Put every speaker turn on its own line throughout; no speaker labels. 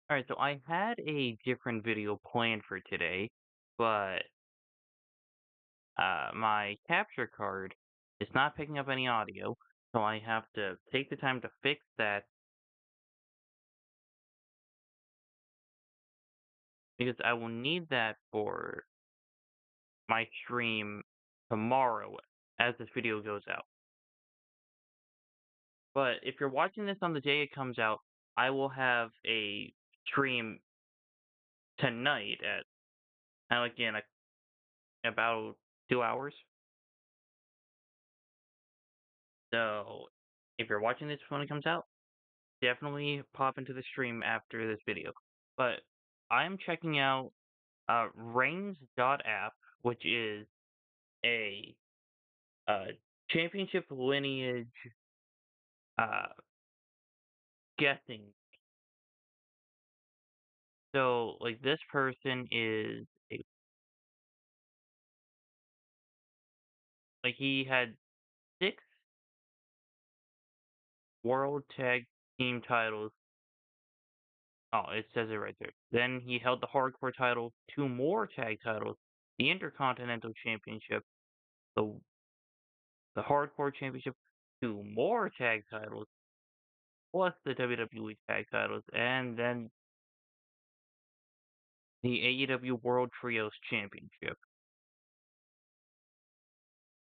Alright, so I had a different video planned for today, but my capture card is not picking up any audio, so I have to take the time to fix that because I will need that for my stream tomorrow as this video goes out. But if you're watching this on the day it comes out, I will have a stream tonight at like in about 2 hours. So if you're watching this when it comes out, definitely pop into the stream after this video. But I'm checking out Reigns.app, which is a uh, championship lineage uh, guessing. So, like, this person is like he had 6 World Tag Team titles. Oh, it says it right there. Then he held the Hardcore title, 2 more tag titles, the Intercontinental Championship, the the Hardcore Championship, 2 more tag titles, plus the WWE tag titles, and then the AEW World Trios Championship.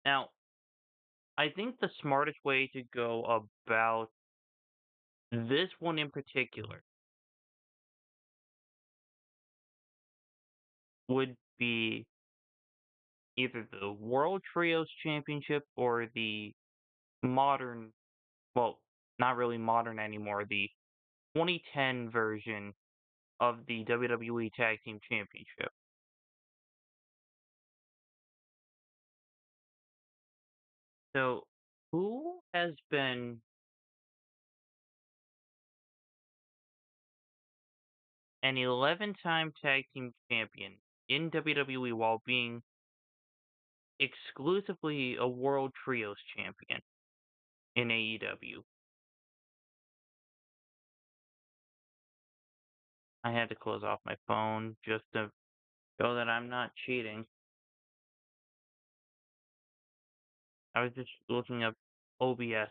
Now, I think the smartest way to go about this one in particular would be either the World Trios Championship or the modern, well, not really modern anymore, the 2010 version of the WWE Tag Team Championship. So, who has been an 11-time tag team champion in WWE while being exclusively a World Trios champion in AEW? I had to close off my phone just to show that I'm not cheating. I was just looking up OBS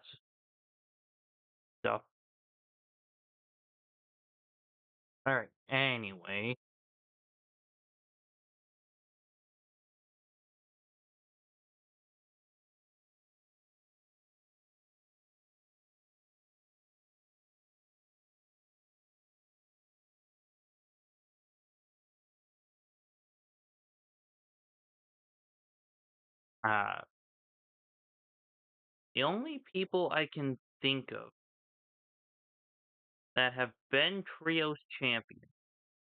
stuff. Alright, anyway, uh, the only people I can think of that have been Trios champions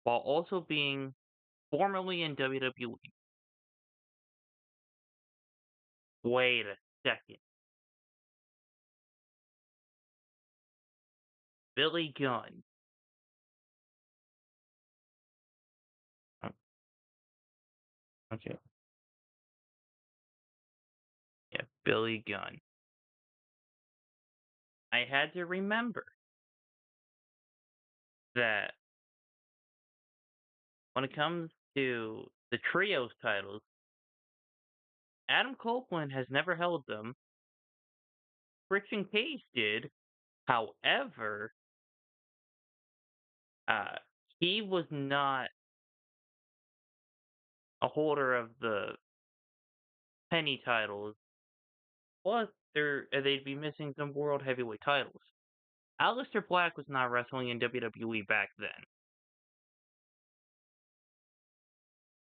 while also being formerly in WWE. Wait a second. Billy Gunn. Oh, okay. Yeah, Billy Gunn. I had to remember that when it comes to the Trios titles, Adam Copeland has never held them. Christian Cage did. However, uh, he was not a holder of the penny titles. Plus, they'd be missing some world heavyweight titles. Aleister Black was not wrestling in WWE back then,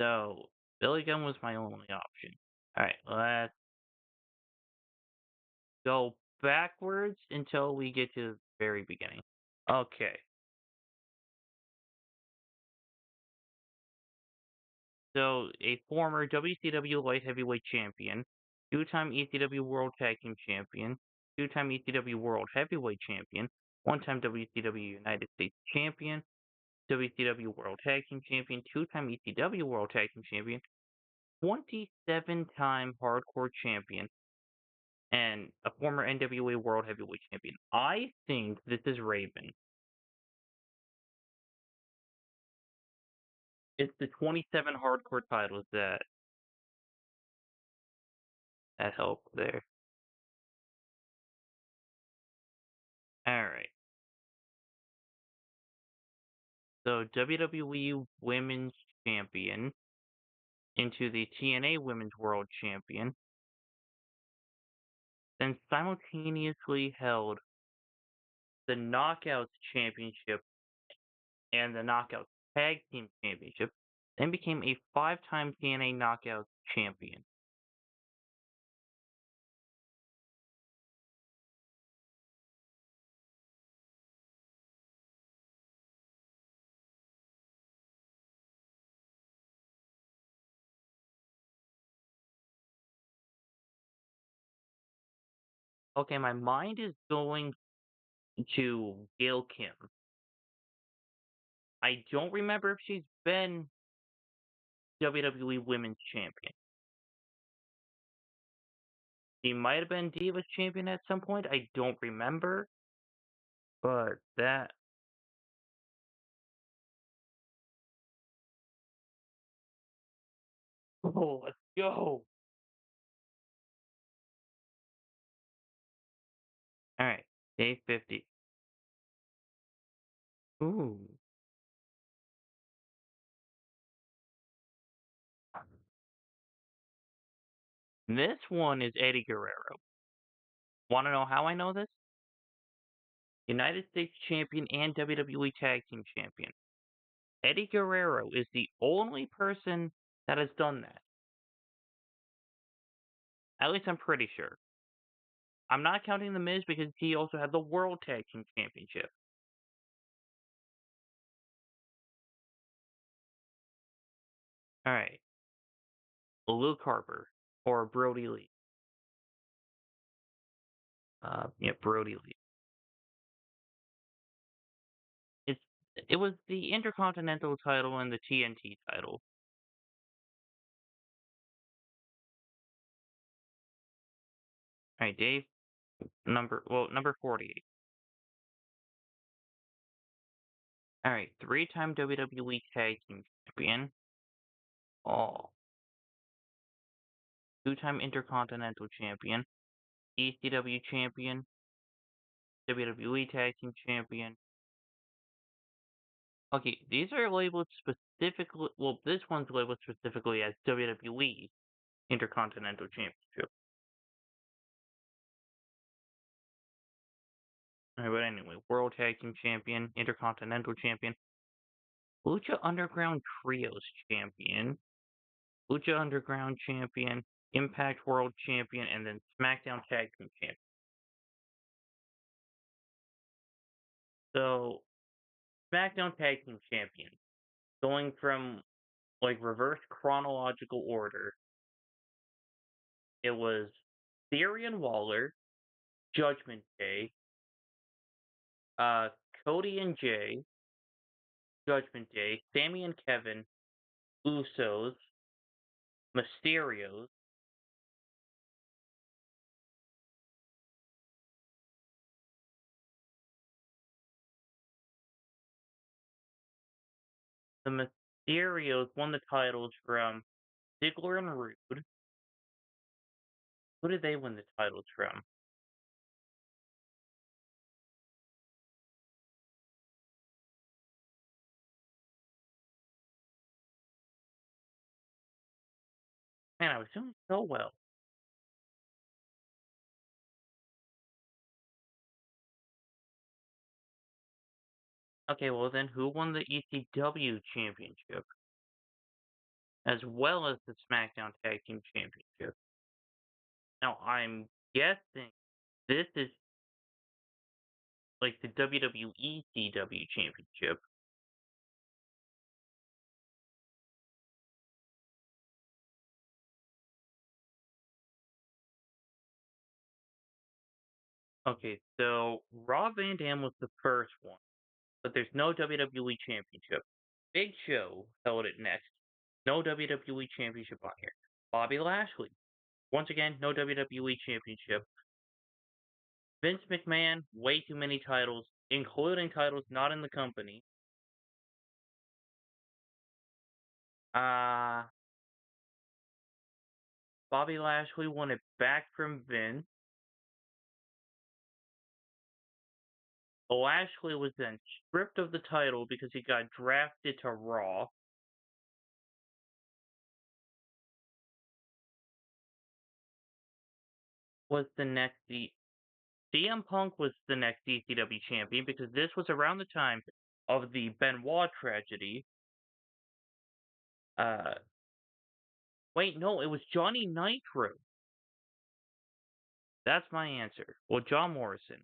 so Billy Gunn was my only option. All right, let's go backwards until we get to the very beginning. Okay, so a former WCW Light Heavyweight Champion, 2-time ECW World Tag Team Champion, 2-time ECW World Heavyweight Champion, 1-time WCW United States Champion, WCW World Tag Team Champion, 2-time ECW World Tag Team Champion, 27-time Hardcore Champion, and a former NWA World Heavyweight Champion. I think this is Raven. It's the 27 hardcore titles that help there. Alright. So WWE Women's Champion into the TNA Women's World Champion, then simultaneously held the Knockouts Championship and the Knockouts Tag Team Championship, then became a 5-time TNA Knockouts Champion. Okay, my mind is going to Gail Kim. I don't remember if she's been WWE Women's Champion. She might have been Divas Champion at some point. I don't remember. But that. Oh, let's go. Alright, day 50. Ooh. This one is Eddie Guerrero. Want to know how I know this? United States Champion and WWE Tag Team Champion. Eddie Guerrero is the only person that has done that. At least I'm pretty sure. I'm not counting The Miz because he also had the World Tag Team Championship. Alright. Luke Harper or Brody Lee. Yeah, Brody Lee. It's it was the Intercontinental title and the TNT title. Alright, Dave. Number 48. Alright, 3-time WWE Tag Team Champion. Oh. 2-time Intercontinental Champion. ECW Champion. WWE Tag Team Champion. Okay, these are labeled specifically. Well, this one's labeled specifically as WWE Intercontinental Championship. Alright, but anyway, World Tag Team Champion, Intercontinental Champion, Lucha Underground Trios Champion, Lucha Underground Champion, Impact World Champion, and then SmackDown Tag Team Champion. So, SmackDown Tag Team Champion, going from like reverse chronological order, it was Theory and Waller, Judgment Day, uh, Cody and Jay, Judgment Day, Sammy and Kevin, Usos, Mysterios, the Mysterios won the titles from Ziggler and Rude. Who did they win the titles from? Man, I was doing so well. Okay, well then, who won the ECW championship as well as the SmackDown Tag Team Championship? Now, I'm guessing this is like the WWE CW Championship. Okay, so Rob Van Dam was the first one, but there's no WWE Championship. Big Show held it next. No WWE Championship on here. Bobby Lashley. Once again, no WWE Championship. Vince McMahon, way too many titles, including titles not in the company. Uh, Bobby Lashley won it back from Vince. Lashley was then stripped of the title because he got drafted to Raw. Was the next CM Punk was the next ECW champion because this was around the time of the Benoit tragedy. Uh, Wait, no, it was Johnny Nitro. That's my answer. Well, John Morrison.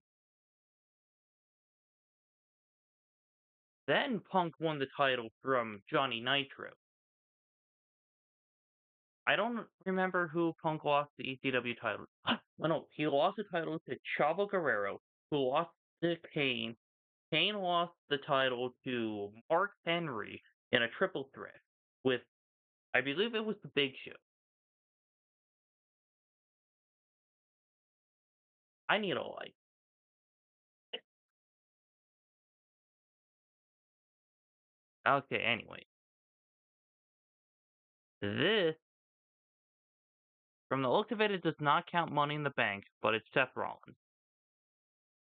Then Punk won the title from Johnny Nitro. I don't remember who Punk lost the ECW title. Oh, no, he lost the title to Chavo Guerrero, who lost to Kane. Kane lost the title to Mark Henry in a triple threat with, I believe it was the Big Show. I need a light. Okay, anyway. This, from the look of it, it does not count Money in the Bank, but it's Seth Rollins.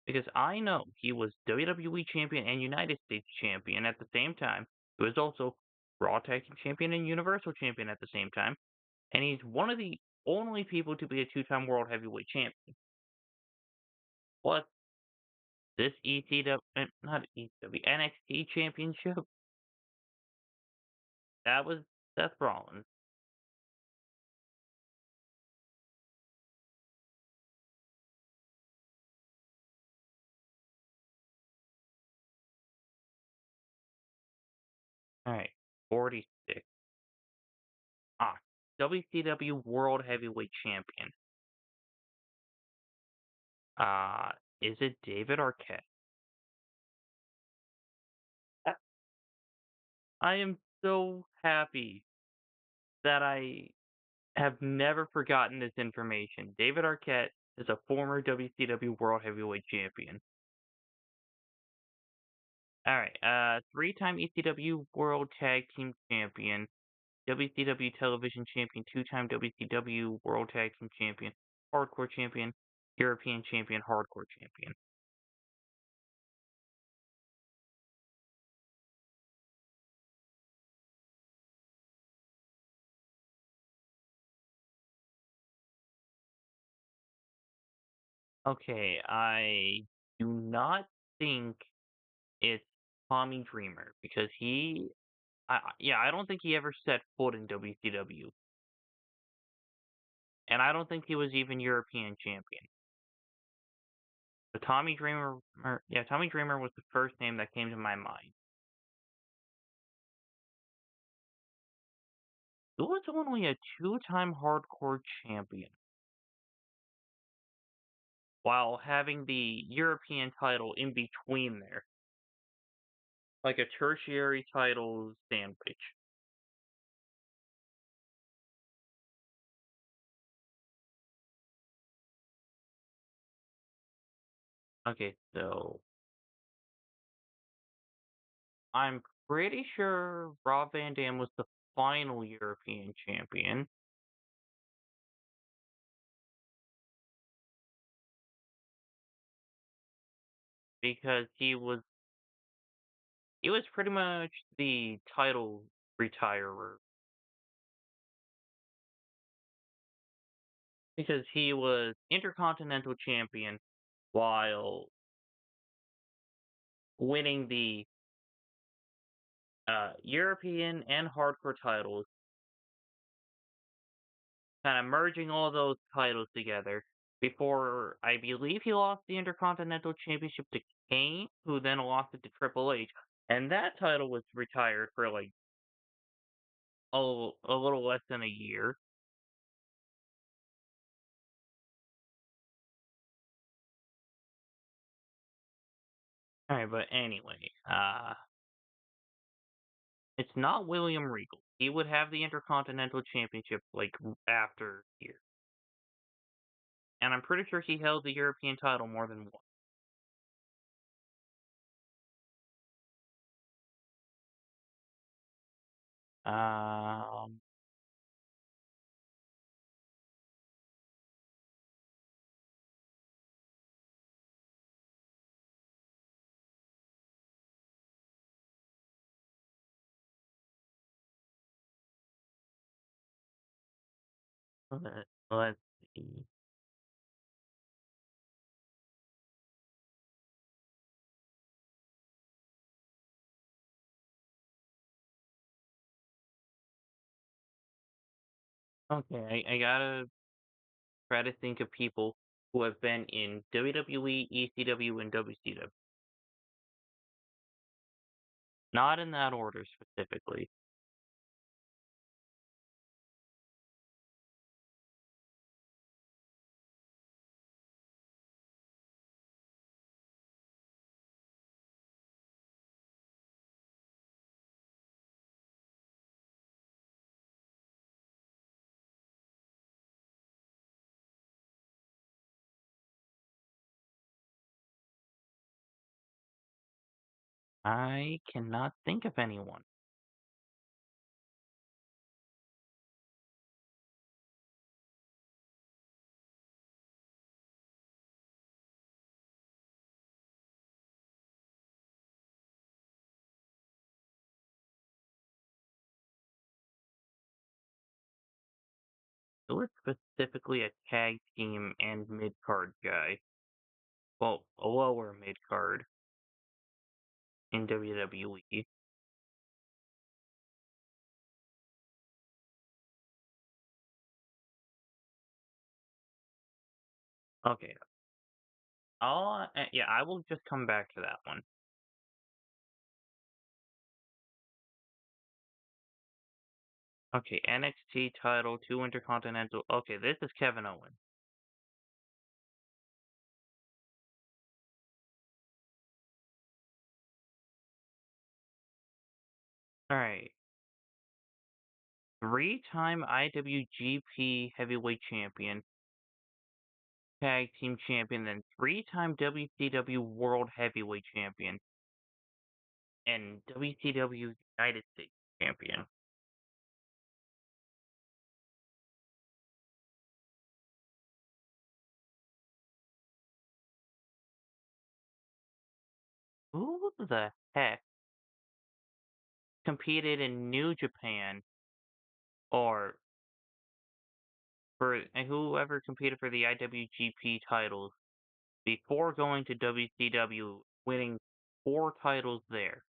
Because I know he was WWE Champion and United States Champion at the same time. He was also Raw Tag Team Champion and Universal Champion at the same time. And he's one of the only people to be a two-time World Heavyweight Champion. Plus, this not ECW, NXT Championship, that was Seth Rollins. Alright, 46. Ah, WCW World Heavyweight Champion. Uh, is it David Arquette? Uh, I am so happy that I have never forgotten this information. David Arquette is a former WCW World Heavyweight Champion. Alright, three-time ECW World Tag Team Champion, WCW Television Champion, two-time WCW World Tag Team Champion, Hardcore Champion, European Champion, Hardcore Champion. Okay, I do not think it's Tommy Dreamer because yeah, I don't think he ever set foot in WCW, and I don't think he was even European champion. But Tommy Dreamer was the first name that came to my mind. Who was only a two-time hardcore champion while having the European title in between there, like a tertiary title sandwich. Okay, so I'm pretty sure Rob Van Dam was the final European champion because he was pretty much the title retirer because he was Intercontinental Champion while winning the European and Hardcore titles, kind of merging all those titles together before I believe he lost the Intercontinental Championship to Kane, who then lost it to Triple H, and that title was retired for like a little less than a year. All right, but anyway, it's not William Regal. He would have the Intercontinental Championship like after here, and I'm pretty sure he held the European title more than once. Let's see. Okay, I gotta try to think of people who have been in WWE, ECW, and WCW. Not in that order specifically. I cannot think of anyone. Who is specifically a tag team and mid card guy? Well, a lower mid card in WWE. Okay, yeah, I will just come back to that one. Okay, NXT title, two Intercontinental. Okay, this is Kevin Owens. All right, three-time IWGP Heavyweight Champion, Tag Team Champion, then three-time WCW World Heavyweight Champion, and WCW United States Champion. Who the heck competed in New Japan or for and whoever competed for the IWGP titles before going to WCW, winning four titles there?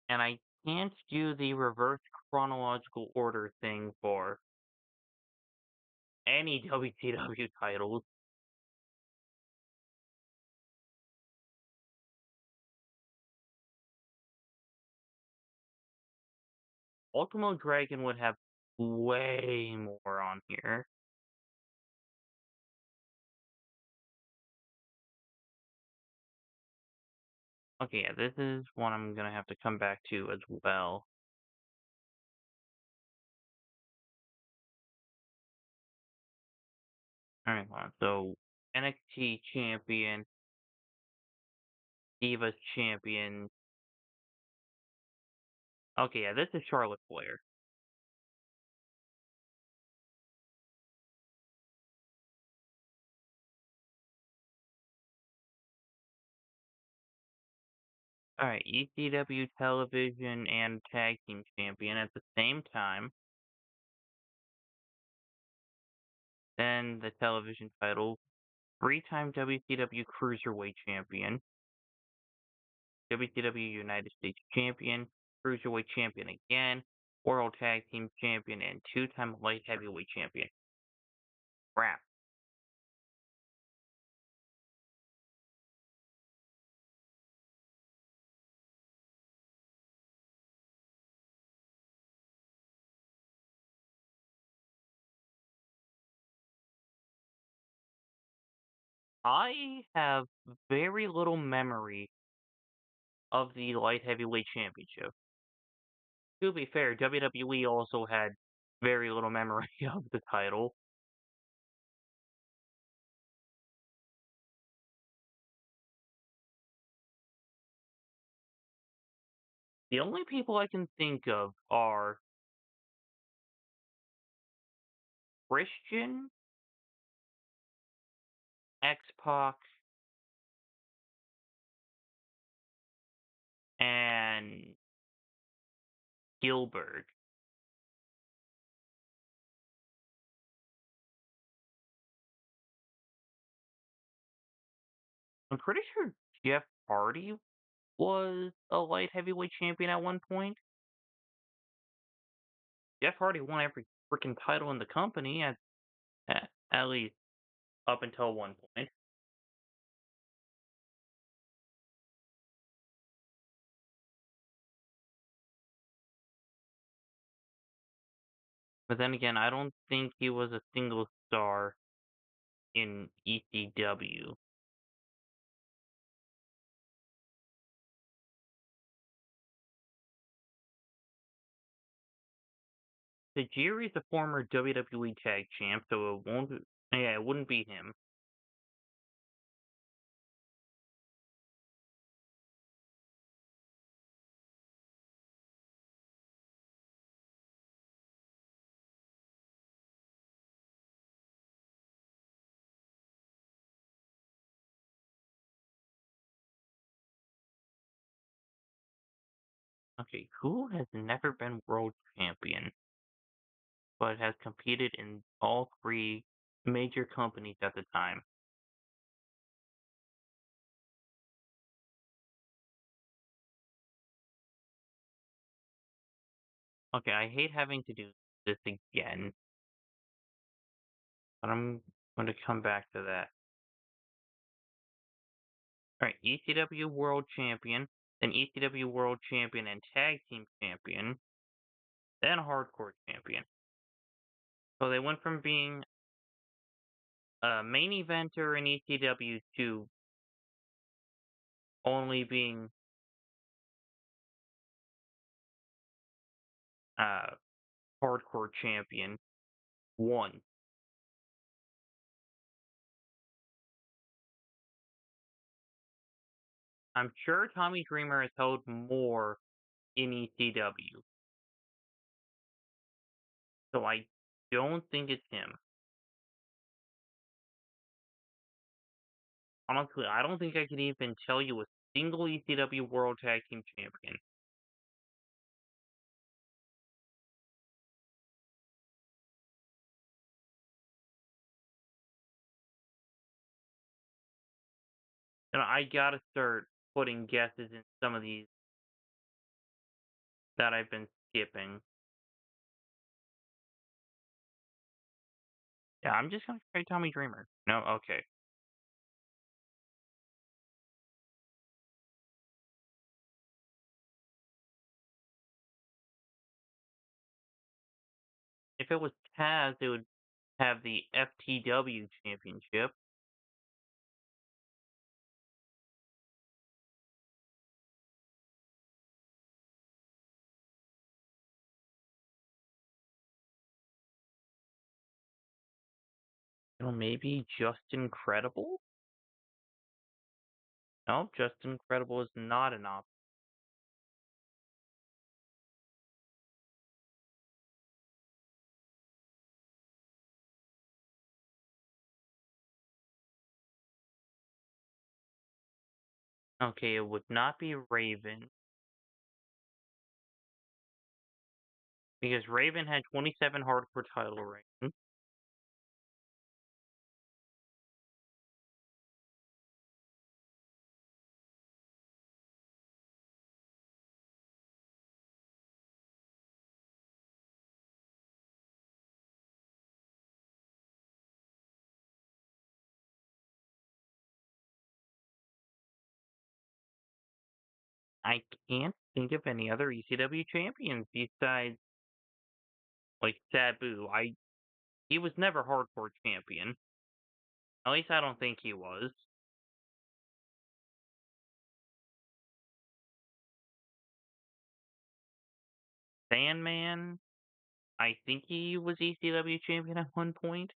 And I can't do the reverse chronological order thing for any WCW titles. Ultimo Dragon would have way more on here. Okay, yeah, this is one I'm gonna have to come back to as well. Alright, hold on. So NXT champion, Divas champion. Okay, yeah, this is Charlotte Flair. Alright, ECW television and tag team champion at the same time. Then the television title, three-time WCW Cruiserweight champion, WCW United States champion, Cruiserweight champion again, World Tag Team champion, and two-time light heavyweight champion. Crap. I have very little memory of the light heavyweight championship. To be fair, WWE also had very little memory of the title. The only people I can think of are Christian, X-Pac, and Gilbert. I'm pretty sure Jeff Hardy was a light heavyweight champion at one point. Jeff Hardy won every freaking title in the company at least up until one point. But then again, I don't think he was a single star in ECW. Tajiri is a former WWE Tag Champ, so it won't. Yeah, it wouldn't be him. Okay, who has never been world champion but has competed in all three major companies at the time? Okay, I hate having to do this again, but I'm going to come back to that. All right, ECW World Champion, then ECW World Champion and Tag Team Champion, then Hardcore Champion. So they went from being a main eventer in ECW to only being uh Hardcore Champion once. I'm sure Tommy Dreamer has held more in ECW, so I don't think it's him. Honestly, I don't think I can even tell you a single ECW World Tag Team Champion. And I gotta start putting guesses in some of these that I've been skipping. Yeah, I'm just gonna try Tommy Dreamer. No, okay. If it was Taz, it would have the FTW Championship. Maybe Justin Credible? No, Justin Credible is not an option. Okay, it would not be Raven because Raven had 27 hardcore title reigns. I can't think of any other ECW champions besides like Sabu. He was never hardcore champion. At least I don't think he was. Sandman, I think he was ECW champion at one point.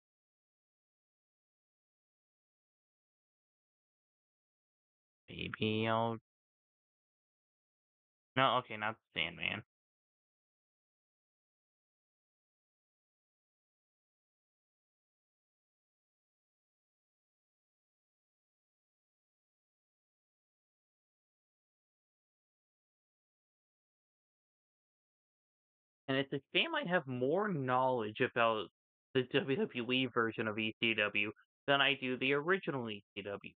Maybe I'll No, okay, not the Sandman. And it's a shame I have more knowledge about the WWE version of ECW than I do the original ECW.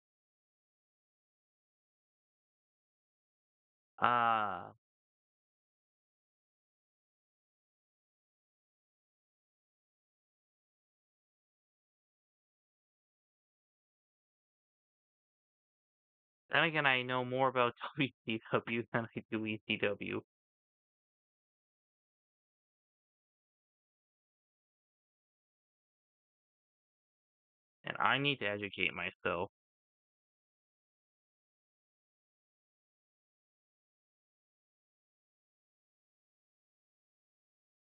Ah, then again, I know more about WCW than I do ECW, and I need to educate myself.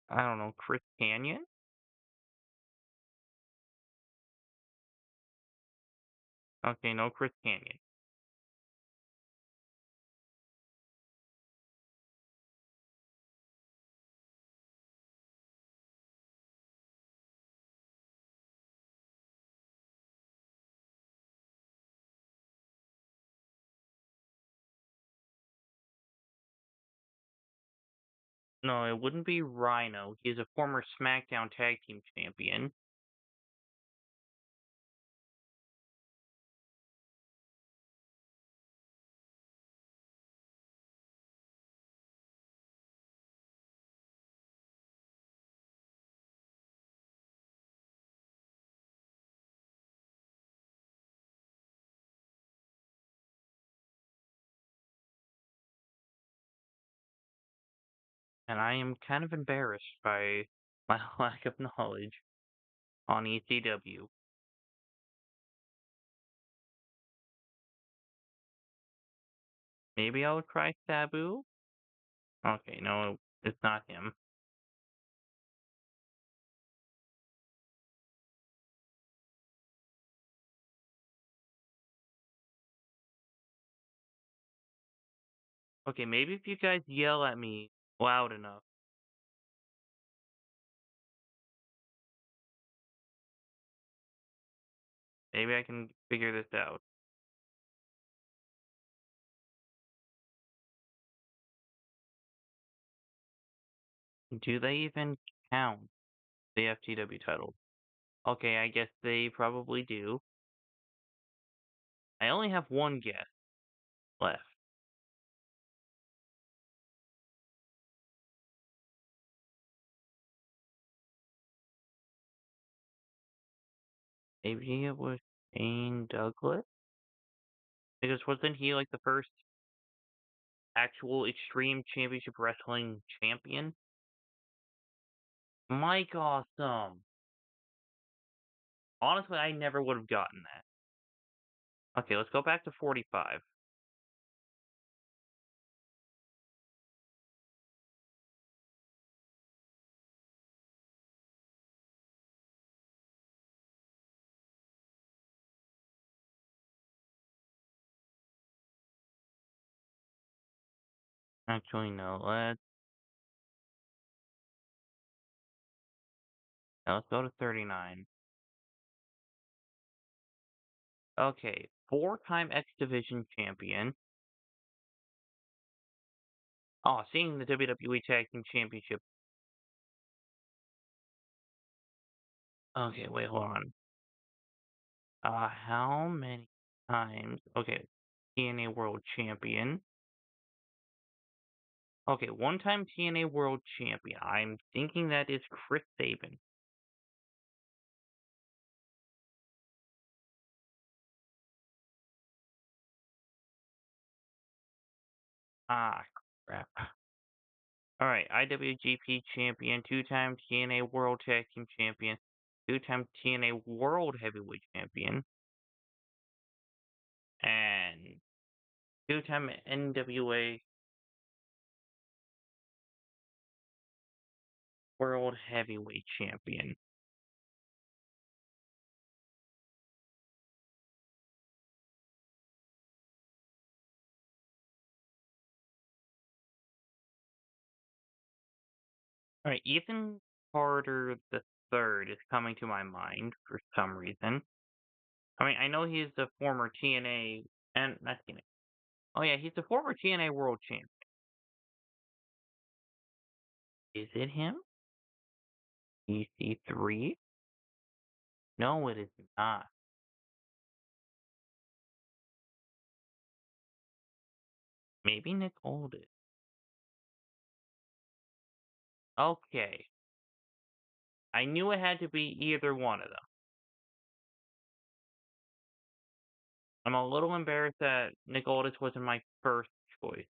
I don't know, Chris Canyon? Okay, no Chris Canyon. No, it wouldn't be Rhino. He's a former SmackDown Tag Team Champion. And I am kind of embarrassed by my lack of knowledge on ECW. Maybe I'll try Sabu? Okay, no, it's not him. Okay, maybe if you guys yell at me loud enough, maybe I can figure this out. Do they even count the FTW title? Okay, I guess they probably do. I only have one guess left. Maybe it was Shane Douglas? Because wasn't he like the first actual Extreme Championship Wrestling champion? Mike Awesome. Honestly, I never would have gotten that. Okay, let's go back to 45. Actually, no. Let's go to 39. Okay, four-time X Division champion. Oh, seeing the WWE Tag Team Championship. Okay, wait, hold on. How many times? Okay, TNA World Champion. Okay, one-time TNA World Champion. I'm thinking that is Chris Sabin. Ah, crap. All right, IWGP Champion, two-time TNA World Tag Team Champion, two-time TNA World Heavyweight Champion, and two-time NWA World Heavyweight Champion. All right, Ethan Carter the third is coming to my mind for some reason. I mean, I know he's the former TNA and not TNA. Oh yeah, he's the former TNA World Champ. Is it him? EC3? No, it is not. Maybe Nick Aldis. Okay, I knew it had to be either one of them. I'm a little embarrassed that Nick Aldis wasn't my first choice.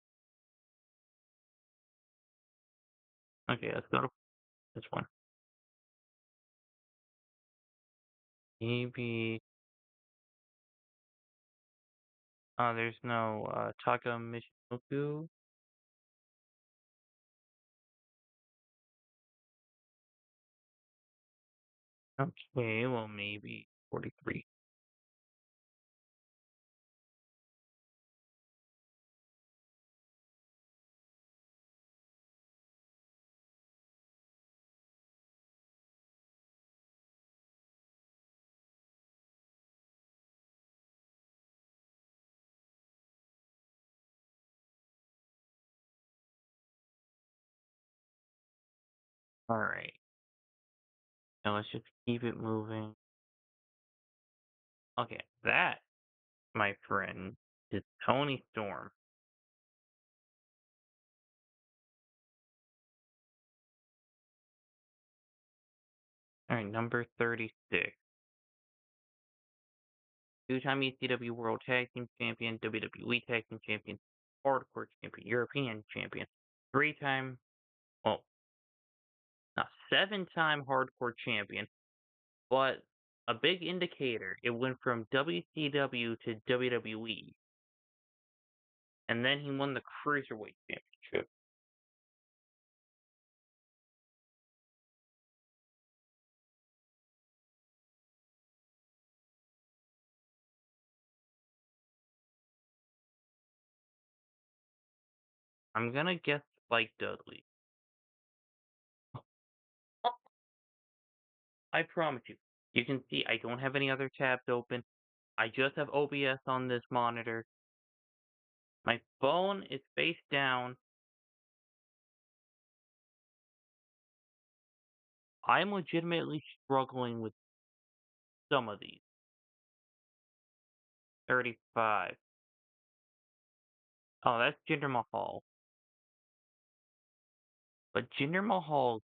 Okay, let's go to this one. Maybe. There's no Taka Michinoku. Okay, well maybe 43. All right. Now let's just keep it moving. Okay, that, my friend, is Tony Storm. All right, number 36. Two-time ECW World Tag Team Champion, WWE Tag Team Champion, Hardcore Champion, European Champion, three-time, well, not seven-time Hardcore Champion, but a big indicator, it went from WCW to WWE, and then he won the Cruiserweight Championship. I'm gonna guess Spike Dudley. I promise you. You can see I don't have any other tabs open. I just have OBS on this monitor. My phone is face down. I'm legitimately struggling with some of these. 35. Oh, that's Jinder Mahal. But Jinder Mahal's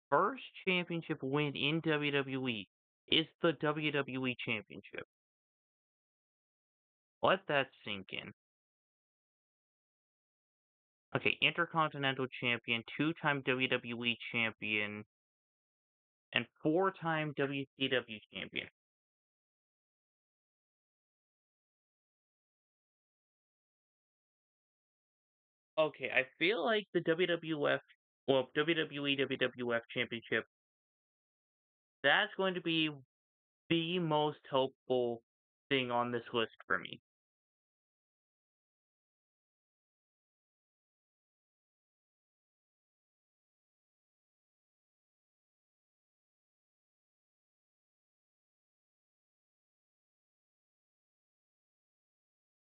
first championship win in WWE is the WWE Championship. Let that sink in. Okay, Intercontinental Champion, two-time WWE Champion, and four-time WCW Champion. Okay, I feel like the WWF, well, WWE WWF Championship, that's going to be the most helpful thing on this list for me.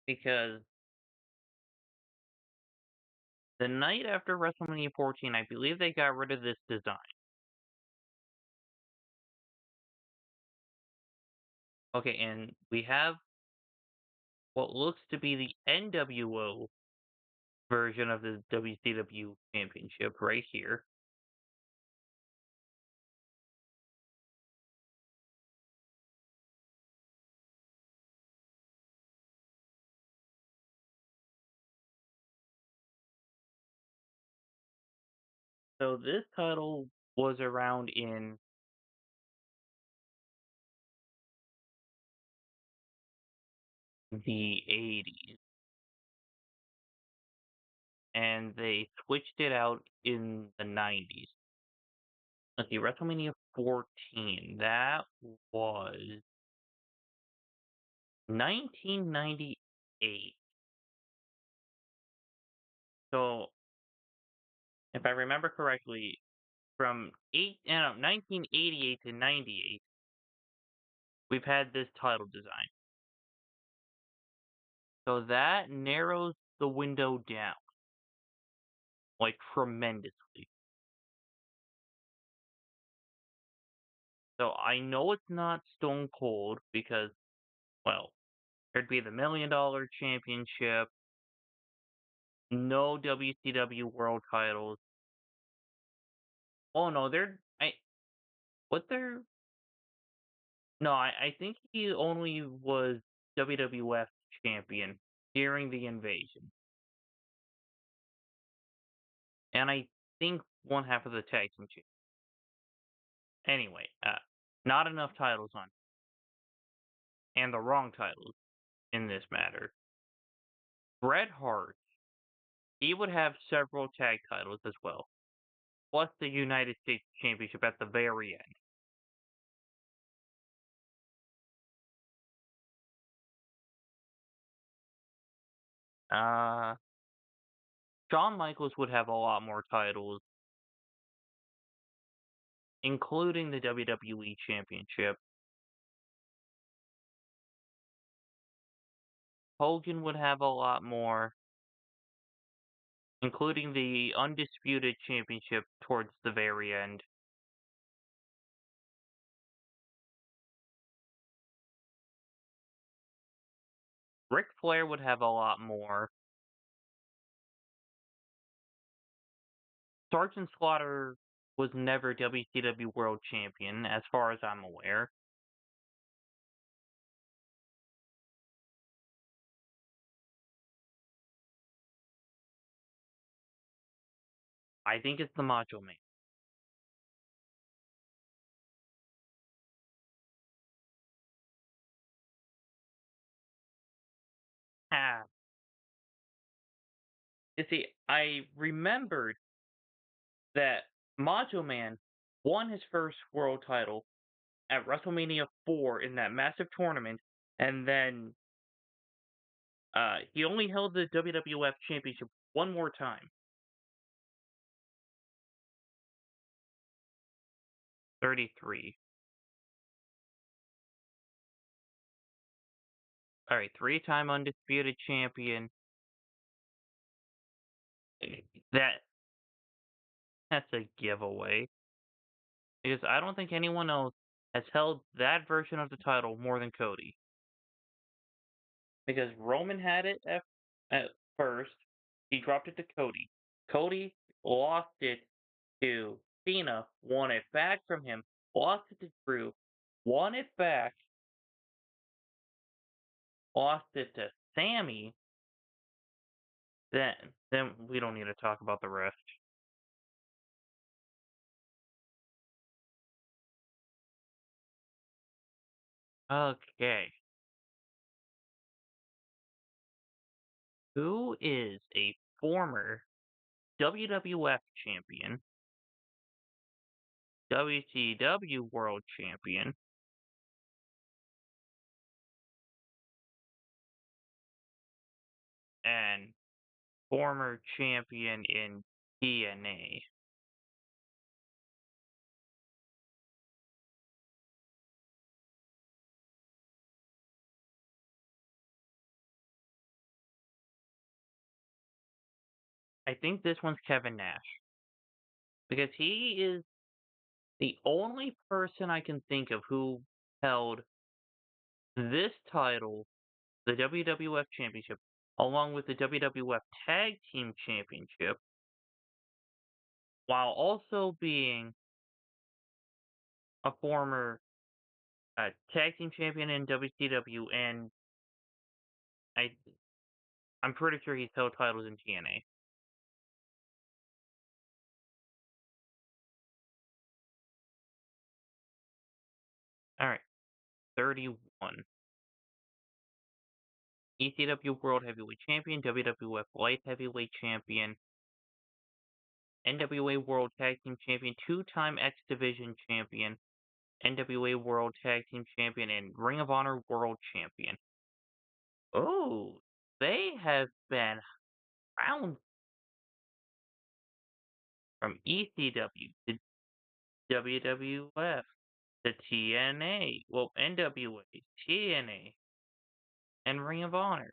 Because the night after WrestleMania 14, I believe they got rid of this design. Okay, and we have what looks to be the NWO version of the WCW Championship right here. So this title was around in the 80s, and they switched it out in the 90s. Let's see, WrestleMania 14, that was 1998. So, if I remember correctly, from 1988 to 98, we've had this title design. So that narrows the window down, like, tremendously. So I know it's not Stone Cold because, well, there'd be the $1 Million Championship, no WCW World Titles. Oh no, what they're no, I think he only was WWF champion during the invasion, and I think one half of the tag team champion. Anyway, not enough titles on, and the wrong titles in this matter. Bret Hart, he would have several tag titles as well, plus the United States Championship at the very end. Uh, Shawn Michaels would have a lot more titles, including the WWE Championship. Hogan would have a lot more, including the Undisputed Championship towards the very end. Ric Flair would have a lot more. Sergeant Slaughter was never WCW World Champion, as far as I'm aware. I think it's the Macho Man. Ah, you see, I remembered that Macho Man won his first world title at WrestleMania 4 in that massive tournament, and then he only held the WWF Championship one more time. 33. All right, three-time undisputed champion. That that's a giveaway because I don't think anyone else has held that version of the title more than Cody. Because Roman had it at first, he dropped it to Cody. Cody lost it to Cena, won it back from him, lost it to Drew, won it back, lost it to Sammy. Then then we don't need to talk about the rest. Okay. Who is a former WWF champion, WCW world champion, and former champion in TNA? I think this one's Kevin Nash because he is the only person I can think of who held this title, the WWF Championship, along with the WWF Tag Team Championship, while also being a former tag team champion in WCW, and I I'm pretty sure he's held titles in TNA. All right, 31. ECW World Heavyweight Champion, WWF Light Heavyweight Champion, NWA World Tag Team Champion, two-time X Division Champion, NWA World Tag Team Champion, and Ring of Honor World Champion. Oh, they have been around from ECW. WWF, the TNA, well, NWA, TNA, and Ring of Honor.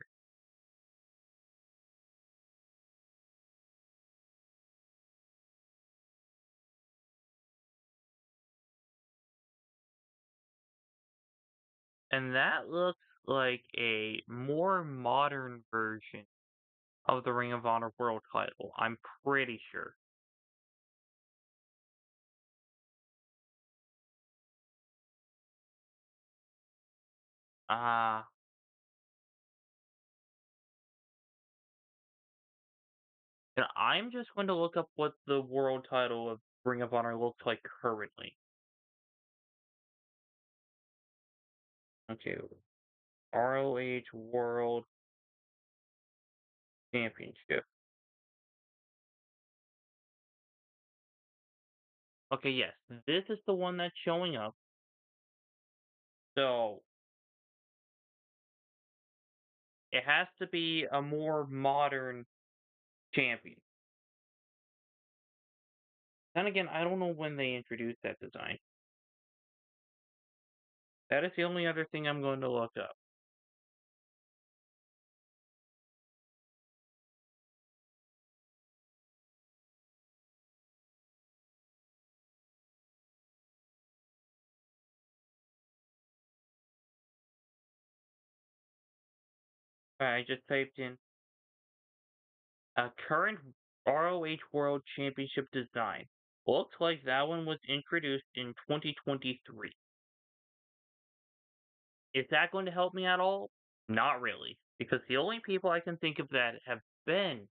And that looks like a more modern version of the Ring of Honor World title. I'm pretty sure. Uh, and I'm just going to look up what the world title of Ring of Honor looks like currently. Okay, ROH World Championship. Okay, yes, this is the one that's showing up. So it has to be a more modern champion. Then again, I don't know when they introduced that design. That is the only other thing I'm going to look up. I just typed in current ROH World Championship design. Looks like that one was introduced in 2023. Is that going to help me at all? Not really, because the only people I can think of that have been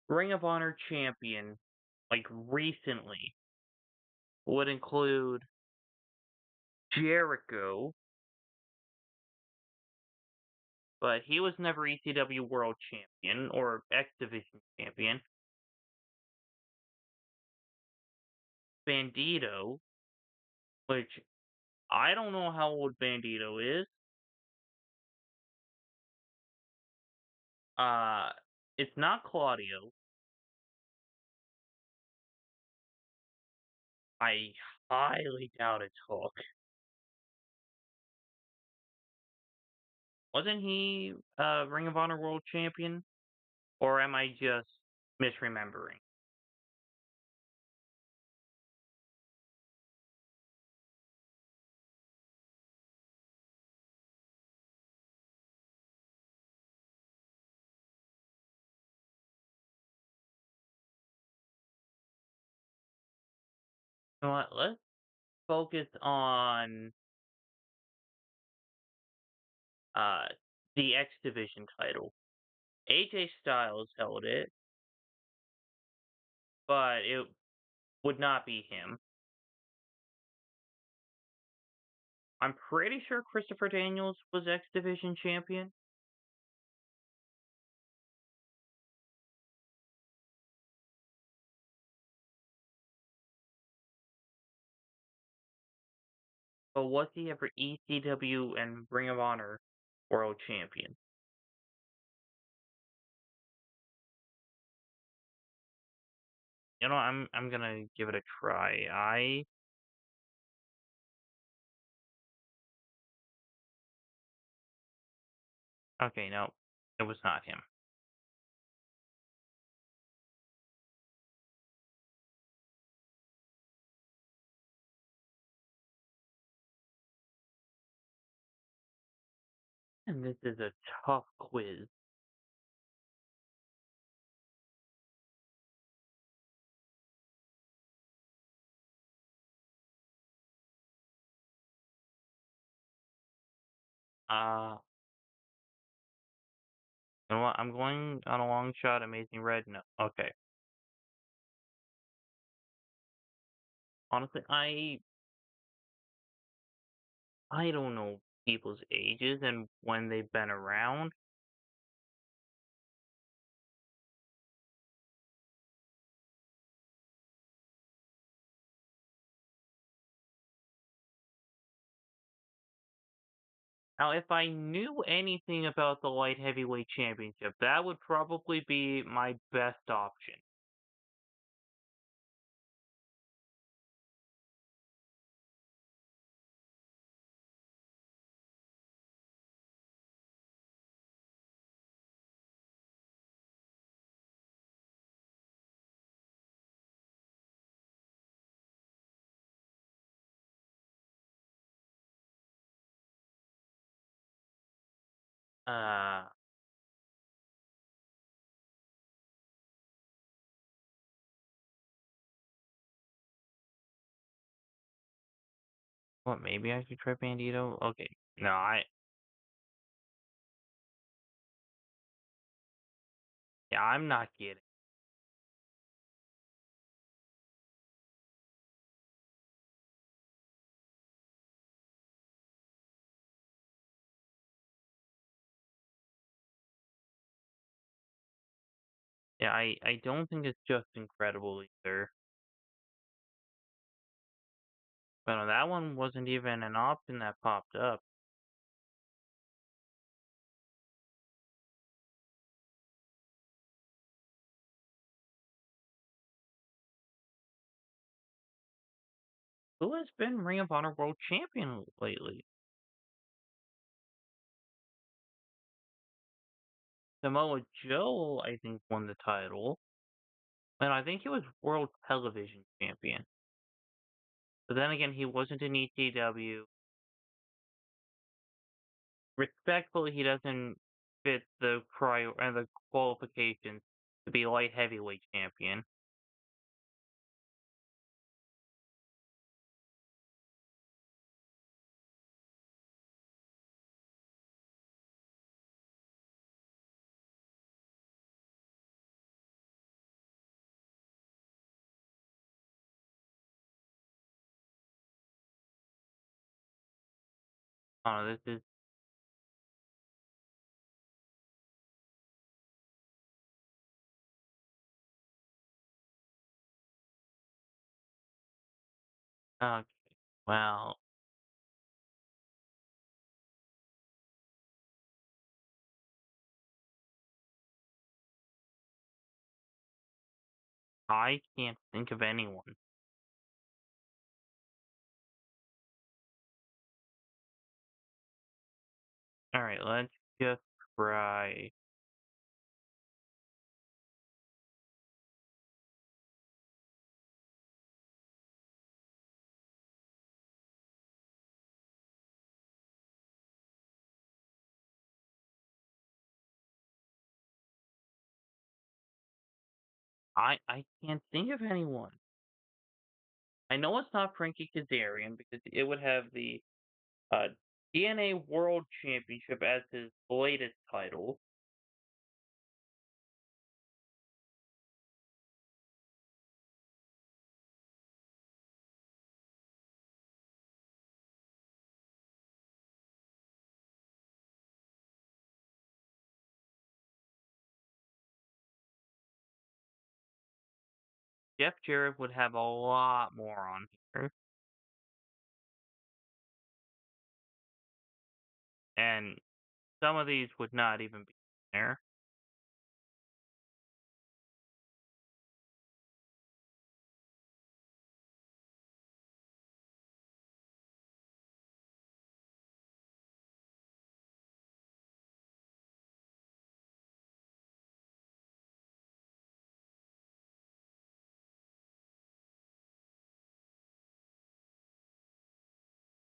Ring of Honor champion, like recently, would include Jericho, but he was never ECW World Champion or X Division Champion. Bandito, which I don't know how old Bandito is. Uh, it's not Claudio. I highly doubt it's Hook. Wasn't he Ring of Honor World Champion? Or am I just misremembering? You know what? Let's focus on uh the X Division title. AJ Styles held it, but it would not be him. I'm pretty sure Christopher Daniels was X Division champion. But was he ever ECW and Ring of Honor World Champion? You know, I'm gonna give it a try. Okay, no, it was not him. And this is a tough quiz. Uh, you know what? I'm going on a long shot. Amazing Red. No, okay. Honestly, I don't know people's ages and when they've been around. Now, if I knew anything about the light heavyweight championship, that would probably be my best option. Uh, what? Maybe I should try Bandito. Okay. No, yeah, I'm not kidding. Yeah, I don't think it's just incredible either. But that one wasn't even an option that popped up. Who has been Ring of Honor World Champion lately? Samoa Joe, I think, won the title. And I think he was World Television Champion. But then again, he wasn't in ECW. Respectfully, he doesn't fit the the qualifications to be light heavyweight champion. This is okay. Well, I can't think of anyone. All right, let's just try. I can't think of anyone. I know it's not Frankie Kazarian because it would have the uh, DNA World Championship as his latest title. Jeff Jarrett would have a lot more on here, and some of these would not even be there.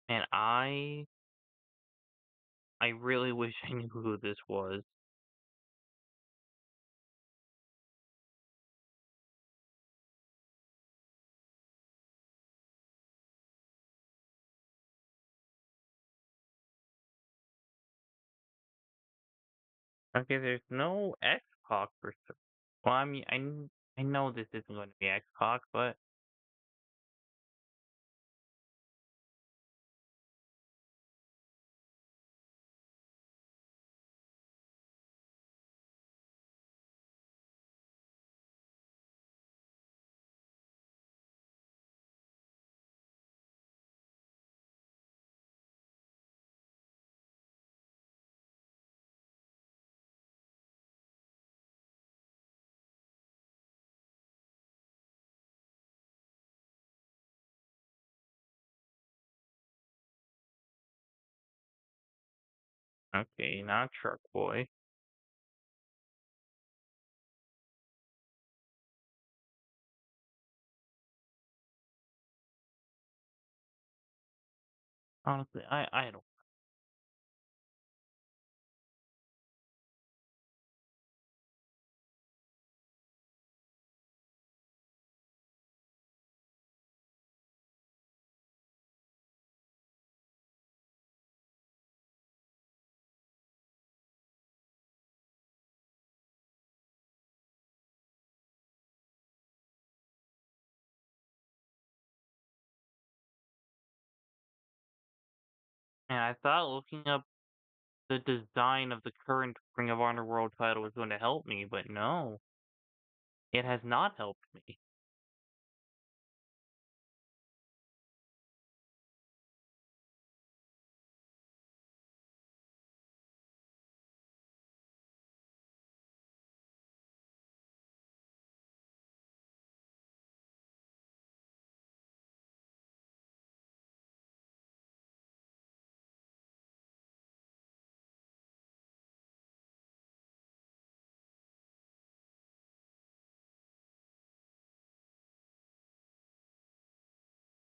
And I really wish I knew who this was. Okay, there's no X-Pac for sure. Well, I mean, I know this isn't going to be X-Pac, but okay, not Shark Boy. Honestly, I don't. And I thought looking up the design of the current Ring of Honor World title was going to help me, but no, it has not helped me.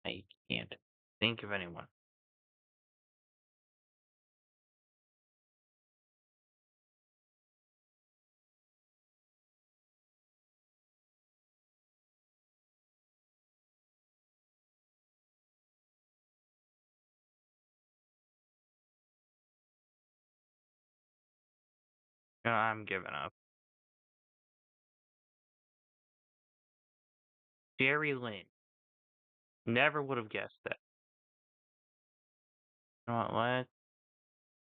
I can't think of anyone. I'm giving up. Jerry Lynn. Never would have guessed that. You know what, let's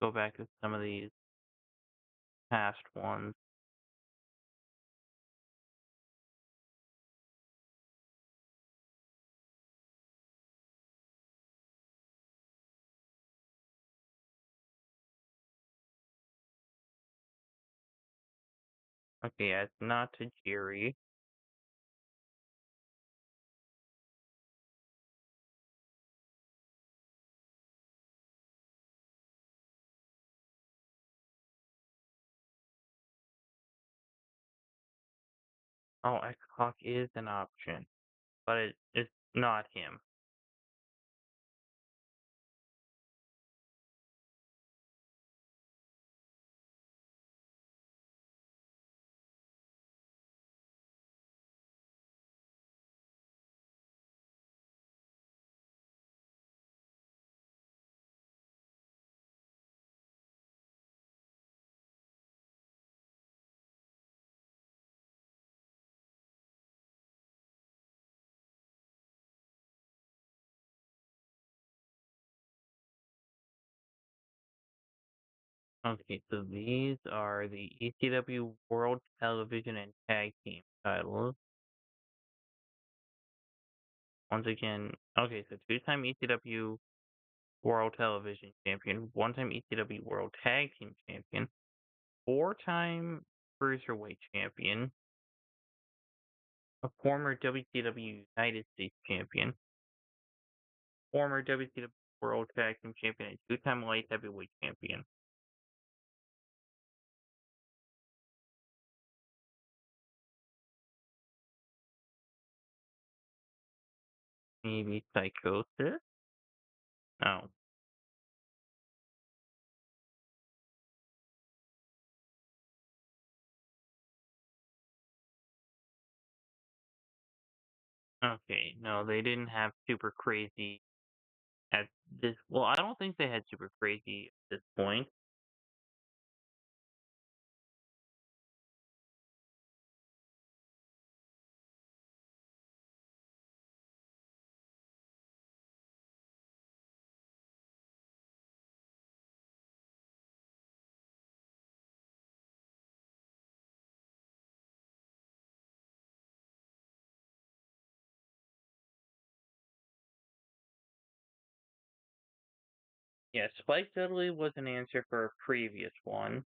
go back to some of these past ones. Okay, yeah, it's not Tajiri. Oh, X-Hawk is an option, but it's not him. Okay, so these are the ECW World Television and Tag Team titles. Once again, okay, so two-time ECW World Television Champion, one-time ECW World Tag Team Champion, four-time Cruiserweight Champion, a former WCW United States Champion, former WCW World Tag Team Champion, and two-time Light Heavyweight Champion. Maybe Psychosis? No. Okay, no, they didn't have Super Crazy at this. Well, I don't think they had Super Crazy at this point. Yeah, Spike Dudley was an answer for a previous one.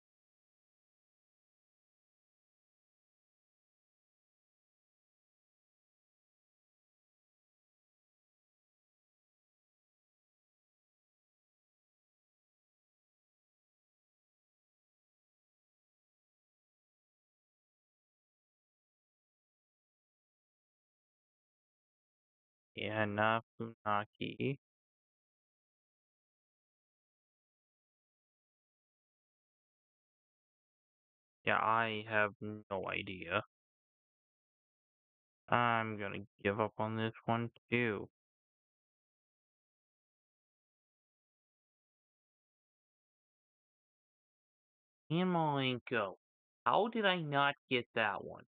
Yeah, Nafunaki. Yeah, I have no idea. I'm gonna give up on this one too. Ian Malenko. How did I not get that one?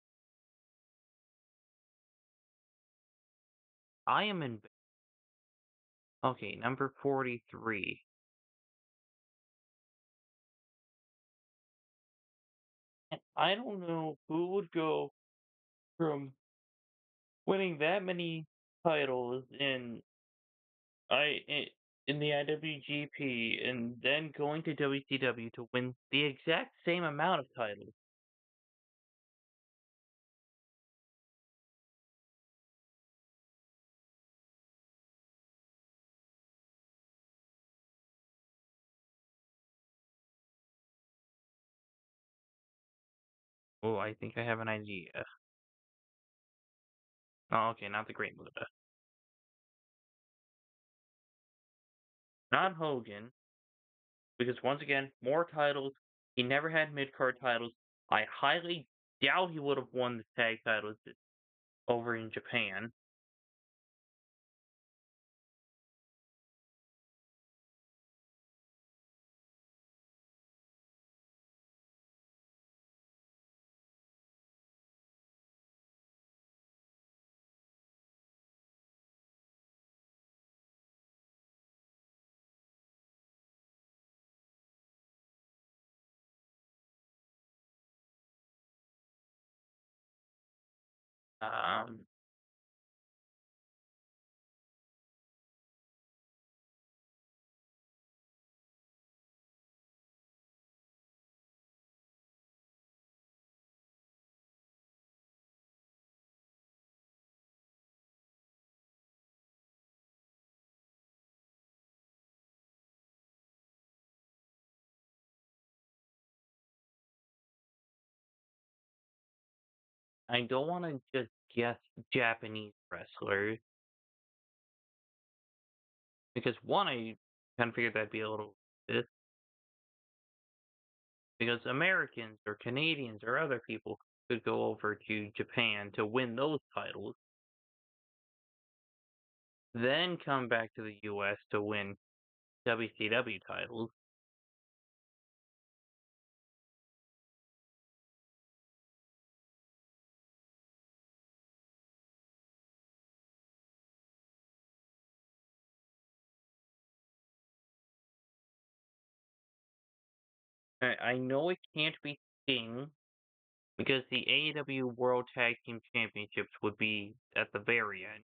I am in. Okay, number 43. I don't know who would go from winning that many titles in the IWGP and then going to WCW to win the exact same amount of titles. Oh, I think I have an idea. Oh, okay, not the Great Muta. Not Hogan, because once again, more titles. He never had mid-card titles. I highly doubt he would have won the tag titles over in Japan. Um, I don't want to just guess Japanese wrestlers because one, I kind of figured that'd be a little bit because Americans or Canadians or other people could go over to Japan to win those titles, then come back to the US to win WCW titles. I know it can't be Sting because the AEW World Tag Team Championships would be at the very end.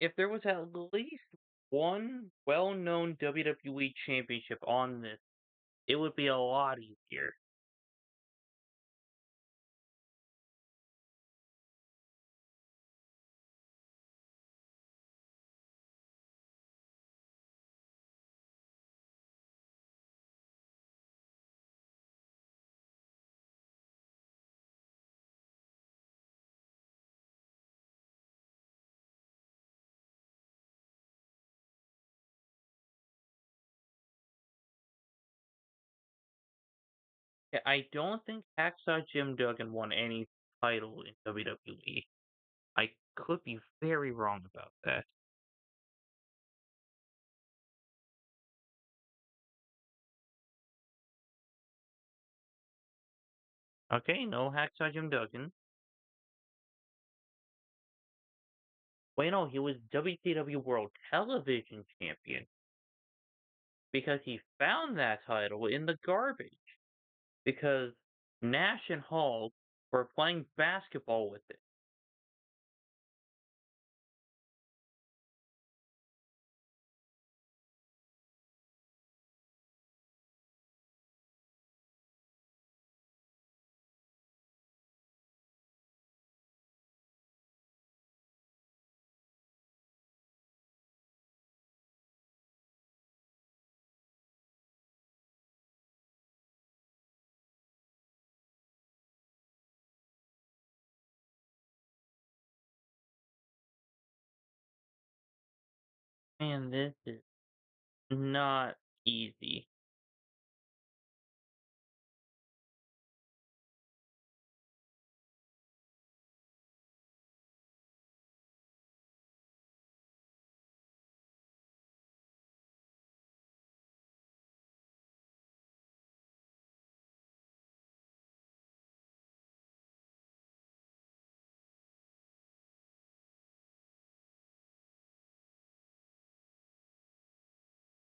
If there was at least one well-known WWE championship on this, it would be a lot easier. I don't think Hacksaw Jim Duggan won any title in WWE. I could be very wrong about that. Okay, no Hacksaw Jim Duggan. Wait, no, he was WCW World Television Champion because he found that title in the garbage because Nash and Hall were playing basketball with it. Man, this is not easy.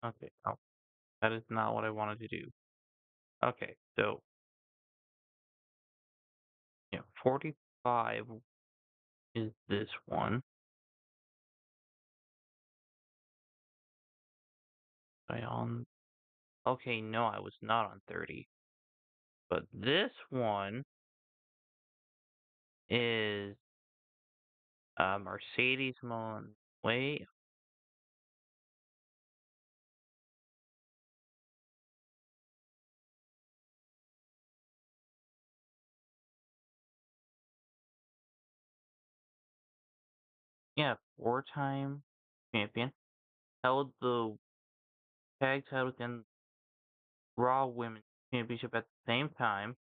Okay, no, that is not what I wanted to do. Okay, so, yeah, 45 is this one. I on Okay, no, I was not on 30. But this one is Mercedes Mon wait, yeah, four-time champion, held the tag titles and Raw Women's Championship at the same time,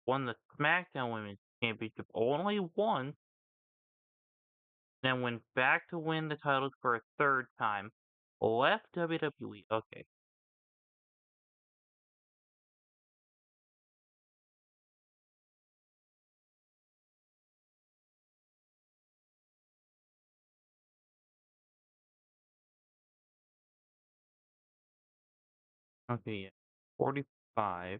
won the SmackDown Women's Championship only once, then went back to win the titles for a third time, left WWE. Okay, okay, yeah. 45.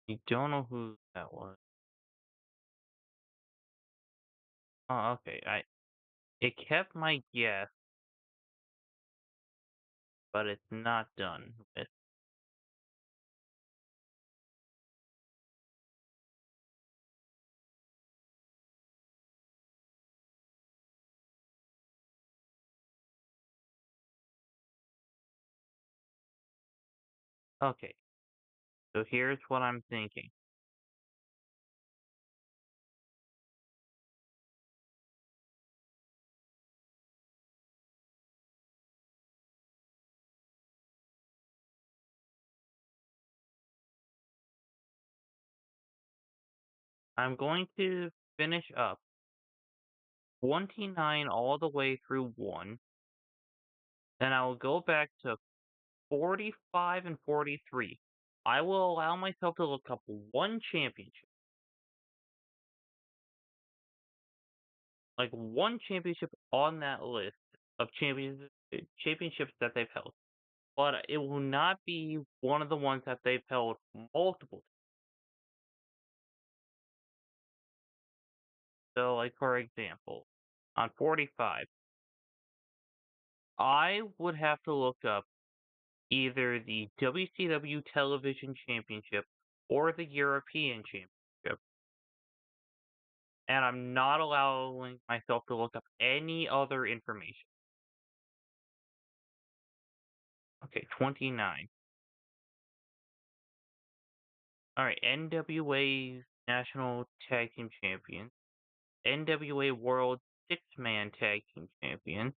You don't know who that was. Oh, okay. It kept my guess, but it's not done with. Okay, so here's what I'm thinking. I'm going to finish up 29 all the way through 1, then I will go back to 45 and 43. I will allow myself to look up one championship, like one championship on that list of championships that they've held. But it will not be one of the ones that they've held multiple times. So, like, for example, on 45, I would have to look up either the WCW Television Championship or the European Championship, and I'm not allowing myself to look up any other information. Okay, 29. Alright, NWA National Tag Team Champion, NWA World Six-Man Tag Team Champion,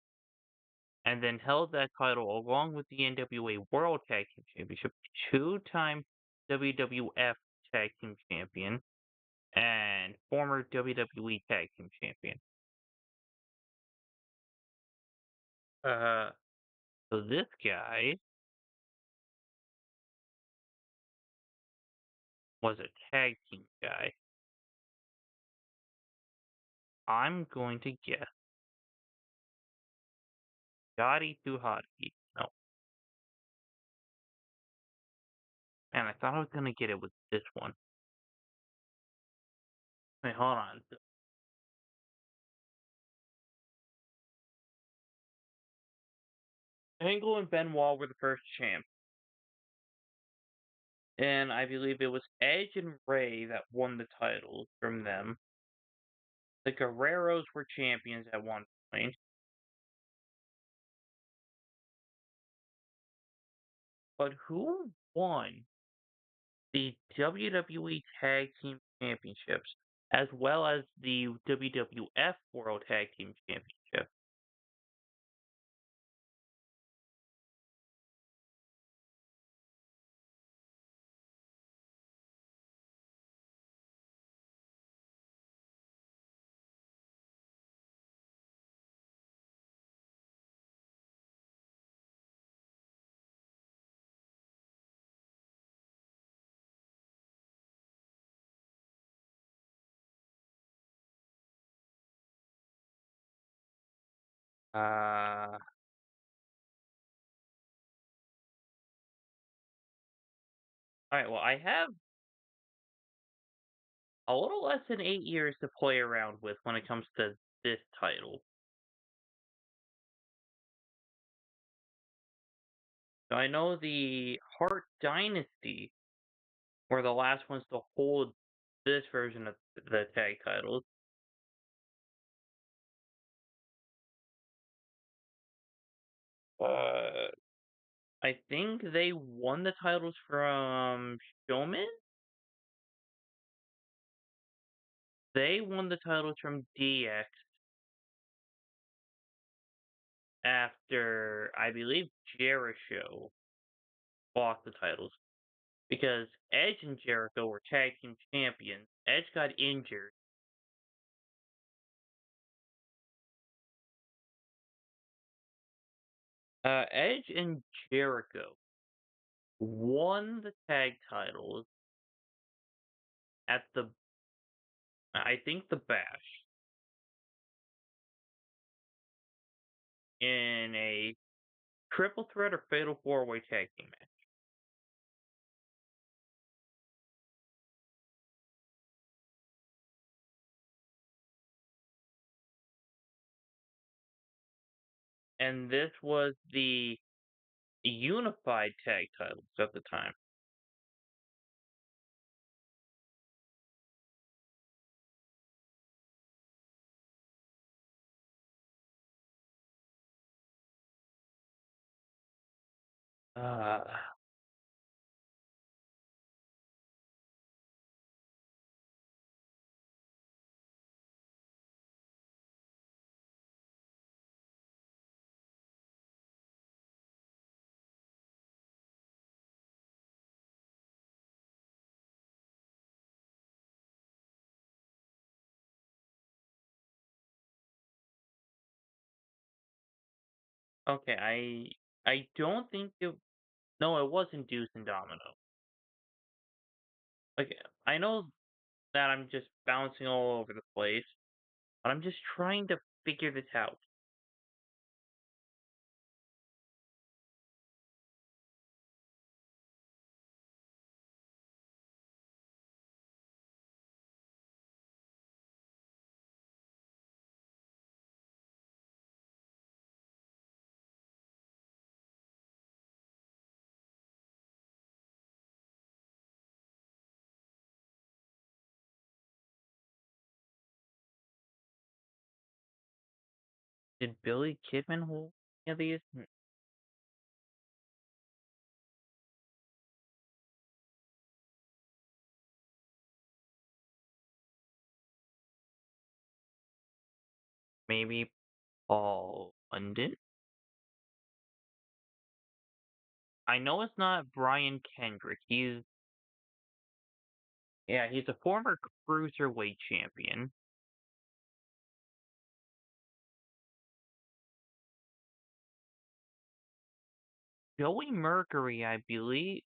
and then held that title along with the NWA World Tag Team Championship, two-time WWF Tag Team Champion, and former WWE Tag Team Champion. Uh, so this guy was a tag team guy. I'm going to guess Scotty 2 Hotty. No, man, I thought I was gonna get it with this one. Wait, hold on. Angle and Benoit were the first champs, and I believe it was Edge and Ray that won the titles from them. The Guerreros were champions at one point, but who won the WWE Tag Team Championships as well as the WWF World Tag Team Championship? Alright, well, I have a little less than 8 years to play around with when it comes to this title. So I know the Hart Dynasty were the last ones to hold this version of the tag titles. Uh, I think they won the titles from Showman? They won the titles from DX after, I believe, Jericho lost the titles because Edge and Jericho were tag team champions. Edge got injured. Edge and Jericho won the tag titles at the, I think, the Bash in a triple threat or fatal four-way tag team match. And this was the unified tag titles at the time. Uh, okay, I don't think it. No, it wasn't Deuce and Domino. Like I know that I'm just bouncing all over the place, but I'm just trying to figure this out. Did Billy Kidman hold any of these? Maybe Paul London? I know it's not Brian Kendrick. He's a former cruiserweight champion. Joey Mercury, I believe.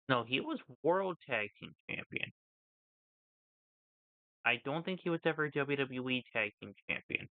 No, he was World Tag Team Champion. I don't think he was ever WWE Tag Team Champion.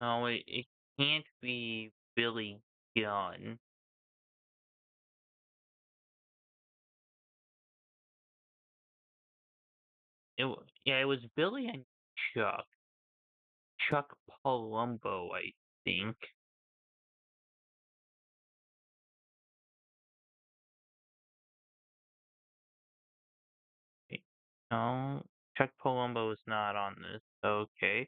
No, it can't be Billy Gunn. Yeah, it was Billy and Chuck. Chuck Palumbo, I think. Wait, no, Chuck Palumbo is not on this. Okay.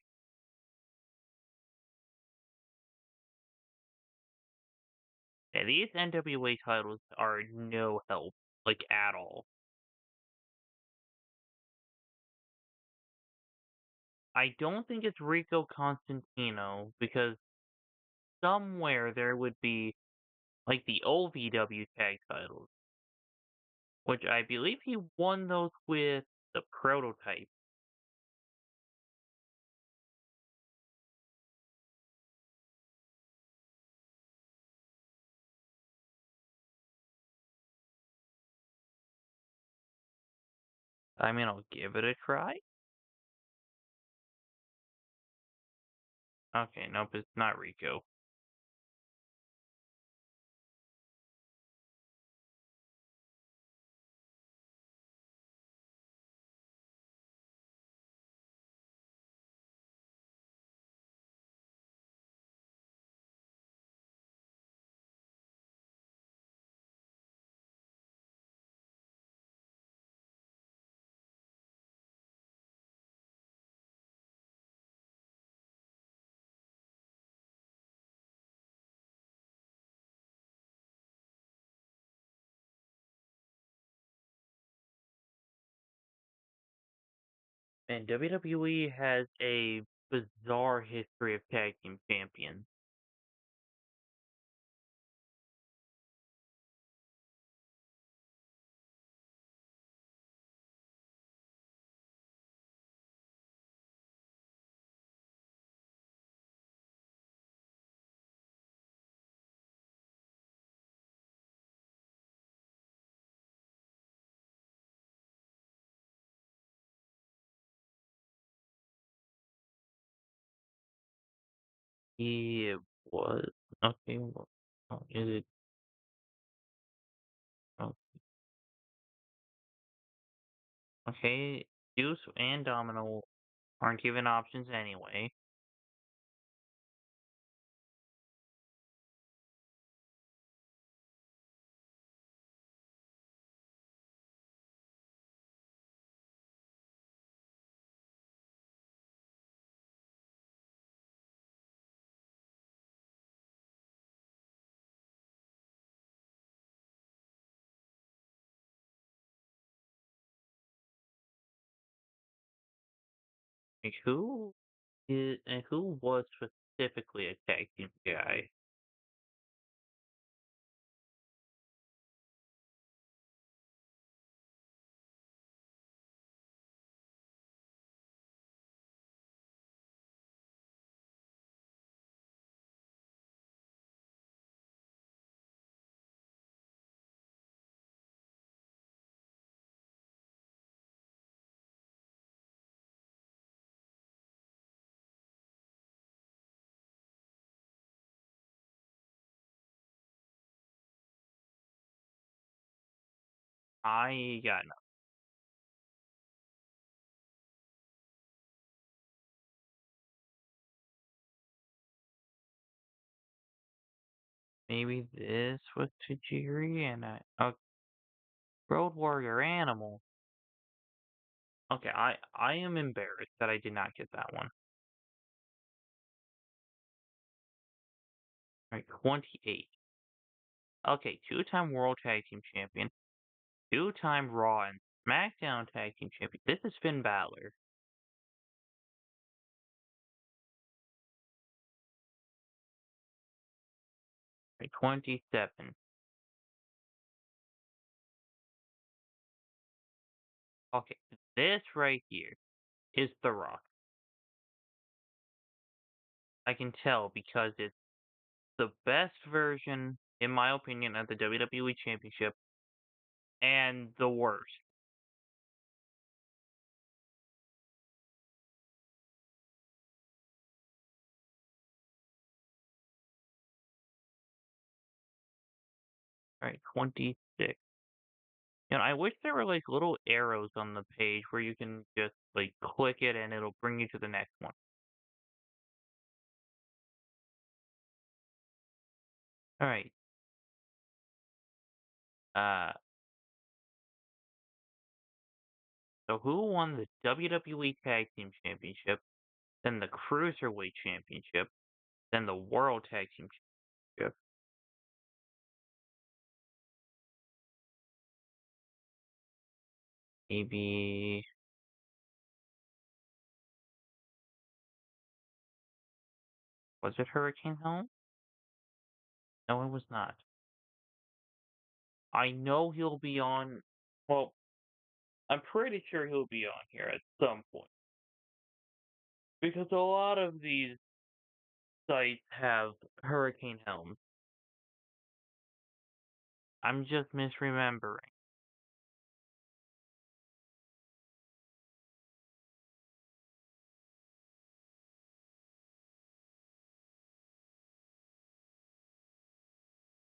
Yeah, these NWA titles are no help, like at all. I don't think it's Rico Constantino because somewhere there would be like the OVW tag titles, which I believe he won those with the prototype. I mean, I'll give it a try. Okay, nope, it's not Rico. And WWE has a bizarre history of tag team champions. He was okay. Is it? Oh, okay, Deuce and Domino aren't given options anyway. Like, who is and who was specifically a tag team guy? I got no. Maybe this was Tajiri and Road Warrior Animal. Okay, I am embarrassed that I did not get that one. Right, 28. Okay, two-time World Tag Team Champion, two-time Raw and SmackDown Tag Team Champion. This is Finn Balor. Right, 27. Okay, this right here is The Rock. I can tell because it's the best version, in my opinion, of the WWE Championship and the worst. Right, 26. I wish there were like little arrows on the page where you can just like click it and it'll bring you to the next one. All right. Uh, so who won the WWE Tag Team Championship, then the Cruiserweight Championship, then the World Tag Team Championship? Maybe was it Hurricane Helm? No, it was not. I know he'll be on. Well, I'm pretty sure he'll be on here at some point because a lot of these sites have Hurricane Helm. I'm just misremembering.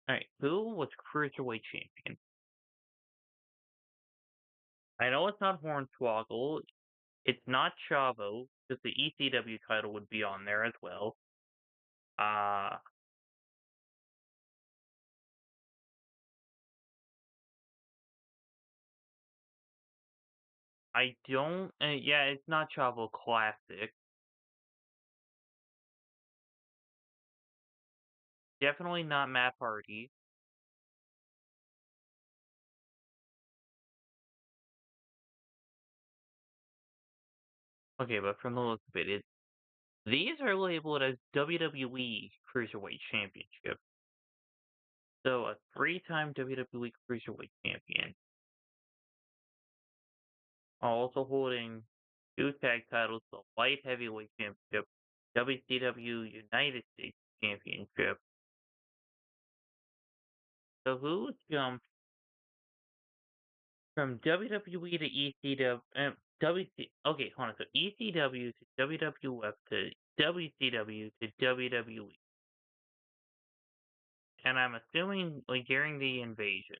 Alright, who was Cruiserweight Champion? I know it's not Hornswoggle, it's not Chavo, because the ECW title would be on there as well. Uh, I don't yeah, it's not Chavo Classic. Definitely not Matt Hardy. Okay, but from the looks of it, these are labeled as WWE Cruiserweight Championship. So a three-time WWE Cruiserweight Champion. Also holding two tag titles, the Light Heavyweight Championship, WCW United States Championship. So who jumped from WWE to ECW, okay, hold on. So ECW to WWF to WCW to WWE. And I'm assuming like during the invasion.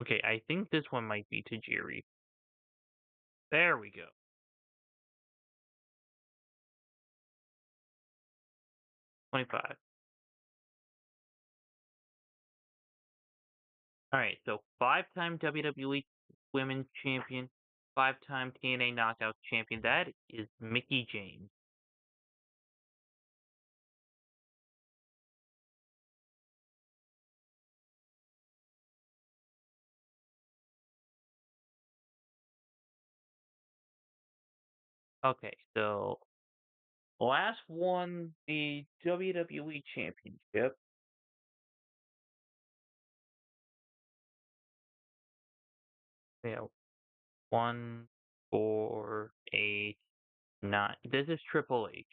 Okay, I think this one might be Tajiri. There we go. 25. Alright, so five-time WWE Women's Champion, five-time TNA Knockout Champion. That is Mickie James. Okay, so last won the WWE Championship. Yeah, 1, 4, 8, 9. This is Triple H.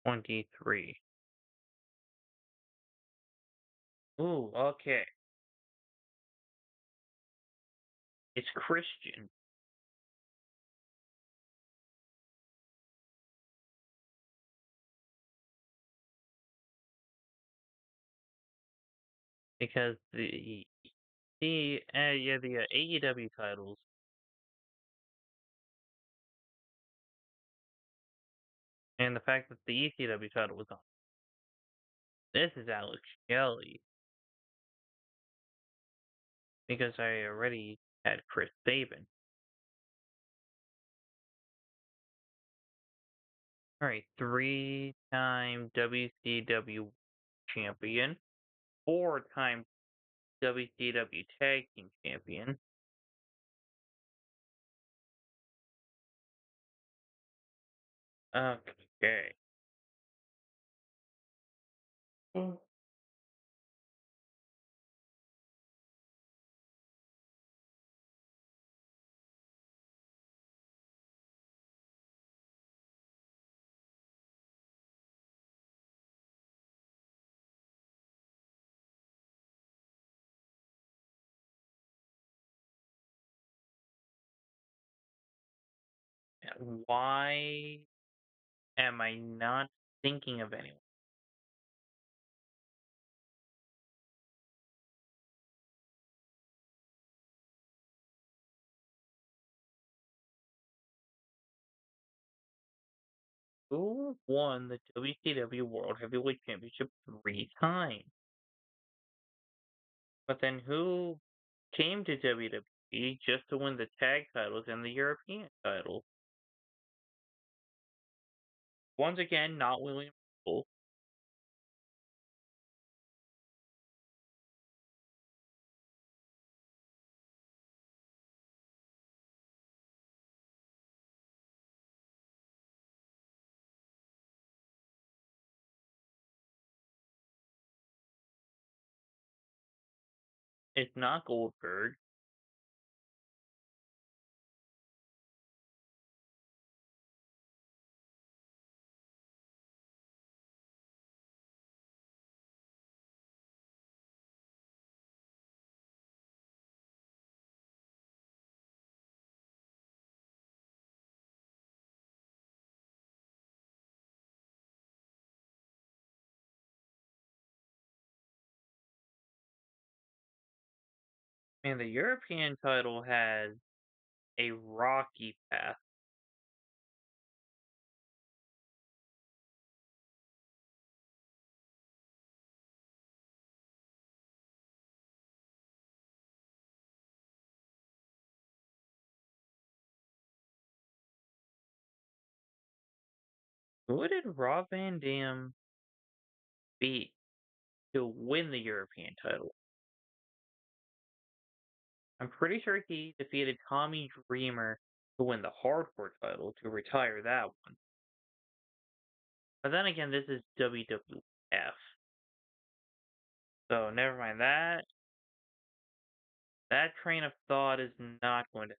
23. Ooh, okay. It's Christian because the AEW titles and the fact that the ECW title was on. This is Alex Shelley because I already had Chris Sabin. All right, three-time WCW champion, four-time WCW Tag Team Champion. Okay. Mm. Why am I not thinking of anyone? Who won the WCW World Heavyweight Championship three times? But then who came to WWE just to win the tag titles and the European title? Once again, not William Regal. It's not Goldberg. And the European title has a rocky path. Who did Rob Van Dam beat to win the European title? I'm pretty sure he defeated Tommy Dreamer to win the hardcore title to retire that one. But then again, this is WWF. So never mind that. That train of thought is not going to.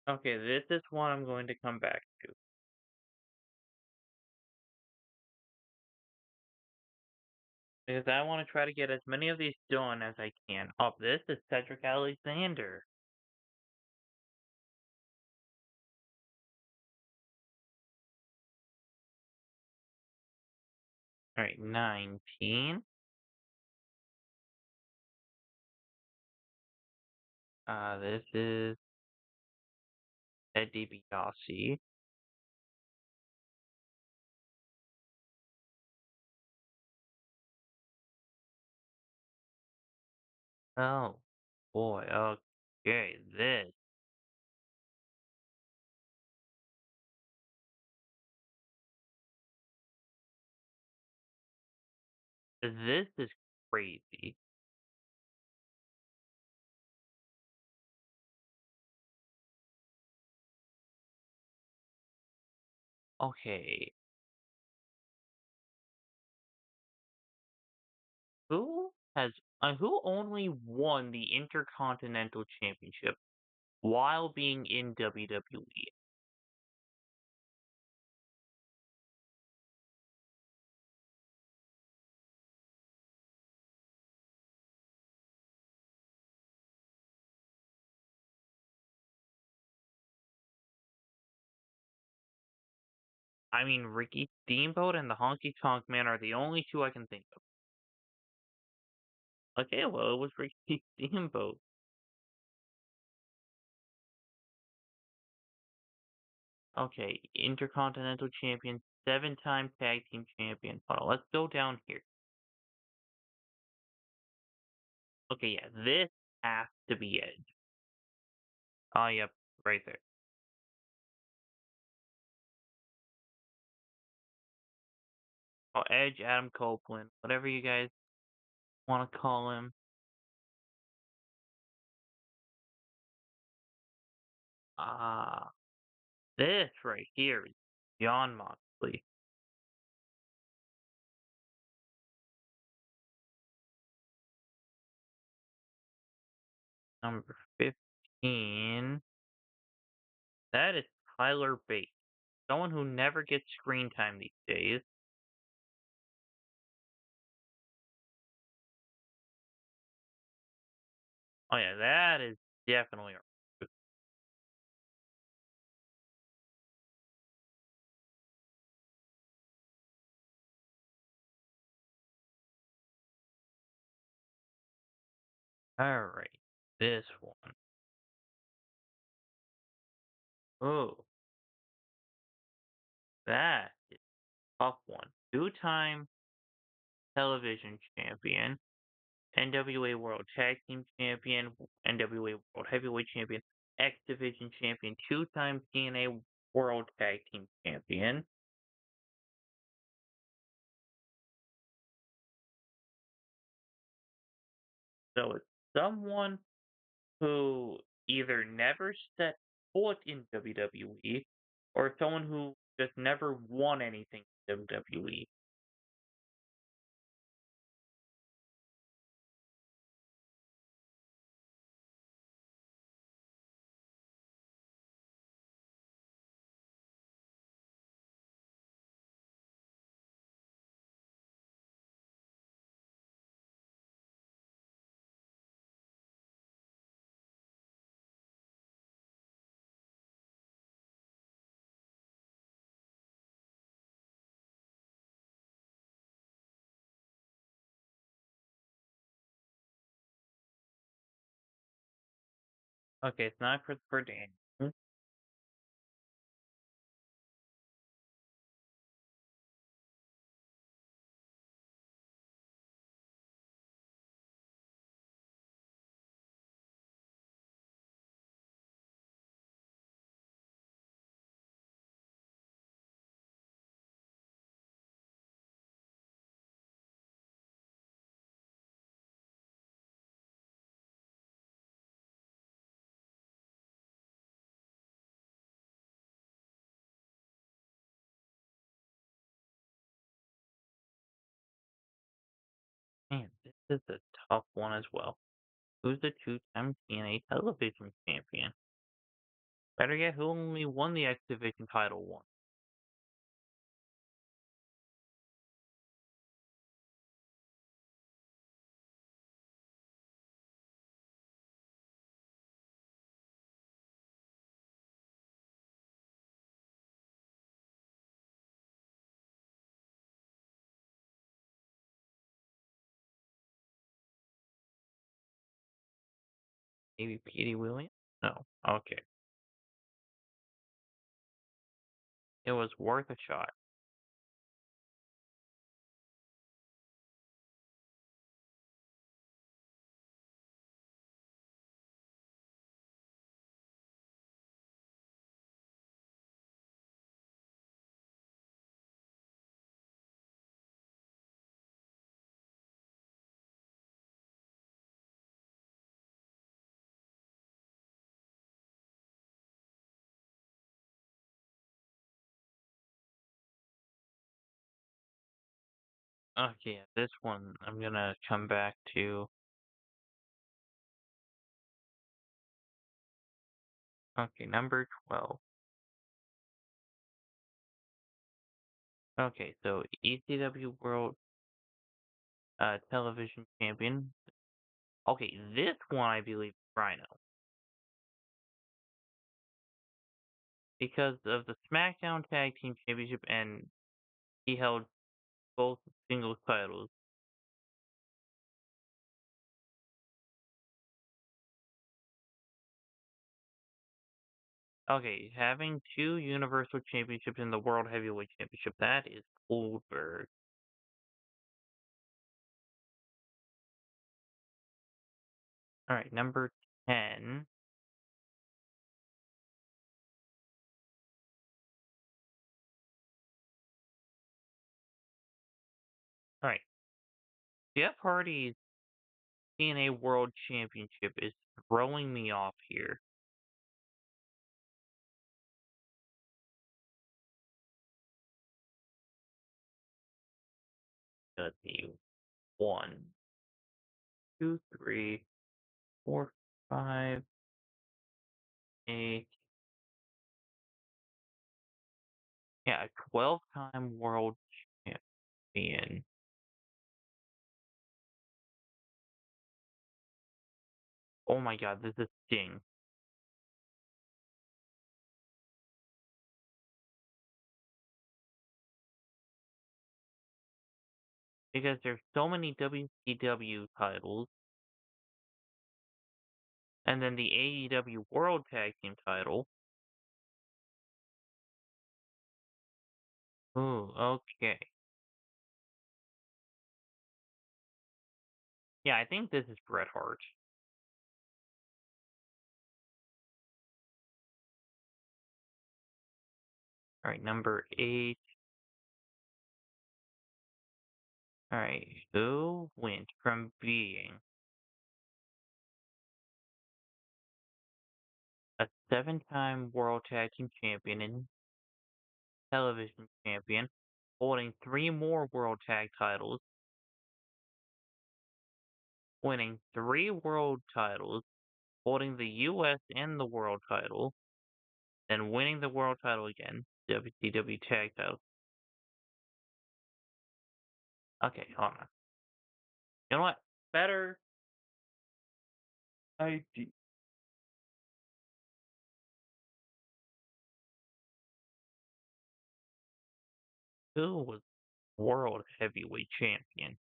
Okay, this is one I'm going to come back to. Because I want to try to get as many of these done as I can. Oh, this is Cedric Alexander. Alright, 19. This is Ted DiBiase. Oh, boy. Okay, this is crazy. Okay, who only won the Intercontinental Championship while being in WWE? I mean, Ricky Steamboat and the Honky Tonk Man are the only two I can think of. Okay, well, it was Ricky Steamboat. Okay, Intercontinental Champion, seven-time Tag Team Champion. Hold on, let's go down here. Okay, yeah, this has to be Edge. Oh, yep, right there. Oh, Edge, Adam Copeland, whatever you guys want to call him. Ah, this right here is Jon Moxley. Number 15. That is Tyler Bate. Someone who never gets screen time these days. Oh yeah, that is definitely alright. This one. Oh, that is a tough one. Two-time television champion, NWA World Tag Team Champion, NWA World Heavyweight Champion, X Division Champion, two-time TNA World Tag Team Champion. So it's someone who either never set foot in WWE or someone who just never won anything in WWE. Okay, it's not Christopher Daniels. Man, this is a tough one as well. Who's the two-time TNA television champion? Better yet, who only won the X Division title once? Maybe Petey Williams? No. Okay. It was worth a shot. Okay, yeah, this one I'm gonna come back to. Okay, number 12. Okay, so ECW World Television Champion. Okay, this one I believe is Rhino because of the SmackDown Tag Team Championship, and he held both singles titles. Okay, having two Universal Championships in the World Heavyweight Championship, that is Goldberg. All right, number 10. All right, Jeff Hardy's TNA World Championship is throwing me off here. Let's see, one, two, three, four, five, eight. Yeah, a 12-time world champion. Oh my god, this is Sting. Because there's so many WCW titles, and then the AEW World Tag Team title. Ooh, okay. Yeah, I think this is Bret Hart. Alright, number 8. Alright, who went from being a 7-time World Tag Team Champion and Television Champion, holding 3 more World Tag titles, winning 3 World titles, holding the US and the World title, then winning the World title again, WCW Tag title. Okay, hold on. You know what? Better idea. Who was World Heavyweight Champion?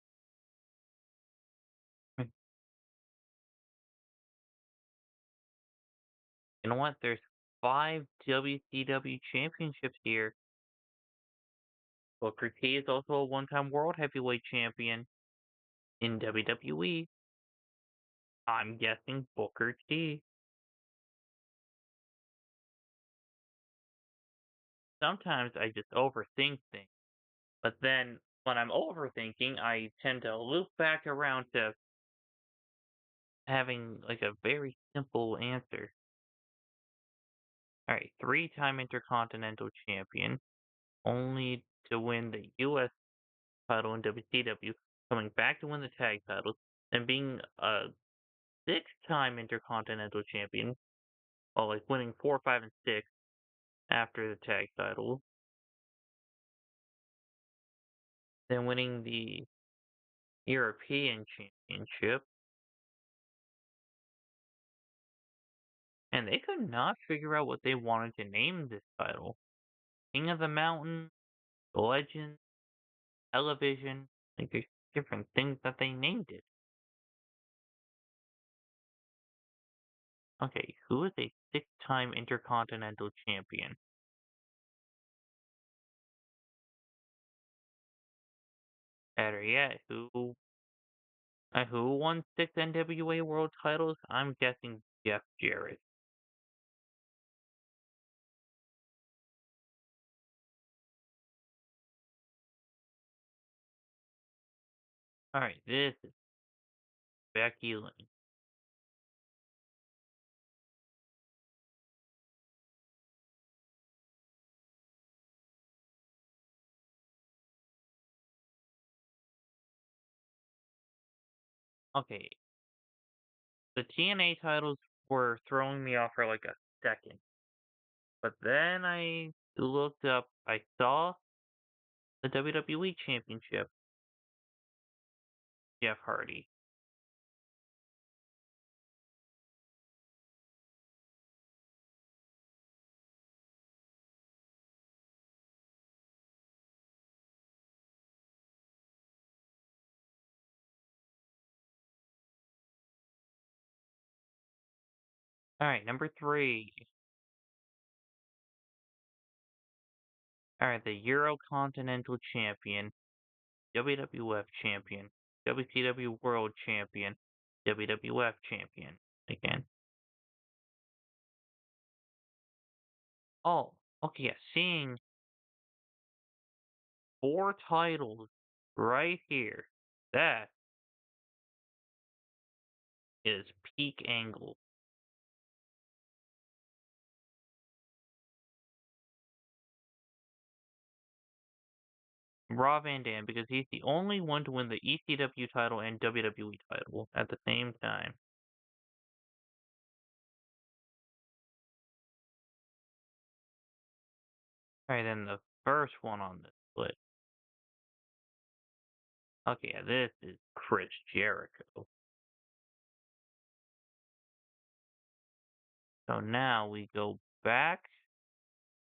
You know what? There's 5 WCW championships here. Booker T is also a one-time World Heavyweight Champion in WWE. I'm guessing Booker T. Sometimes I just overthink things, but then when I'm overthinking, I tend to loop back around to having like a very simple answer. All right, three-time Intercontinental Champion, only to win the U.S. title in WCW, coming back to win the tag titles, and being a six-time Intercontinental Champion, well, like winning 4, 5, and 6 after the tag title, then winning the European Championship, and they could not figure out what they wanted to name this title. King of the Mountain, Legend, Television, like there's different things that they named it. Okay, who is a six-time Intercontinental Champion? Better yet, who won 6 NWA World Titles? I'm guessing Jeff Jarrett. Alright, this is Becky Lynch. Okay, the TNA titles were throwing me off for like a second. But then I looked up, I saw the WWE Championship, Jeff Hardy. Alright, number 3. Alright, the Eurocontinental Champion, WWF Champion, WCW World Champion, WWF Champion. Again. Oh, okay, yeah, seeing 4 titles right here. That is peak angle. Rob Van Dam, because he's the only one to win the ECW title and WWE title at the same time. Alright, then the first one on this list. Okay, yeah, this is Chris Jericho. So now we go back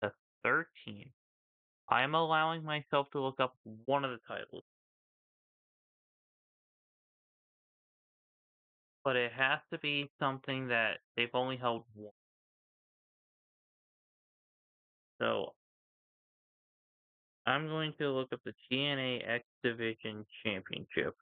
to 13. I'm allowing myself to look up one of the titles, but it has to be something that they've only held one. So I'm going to look up the TNA X Division Championship.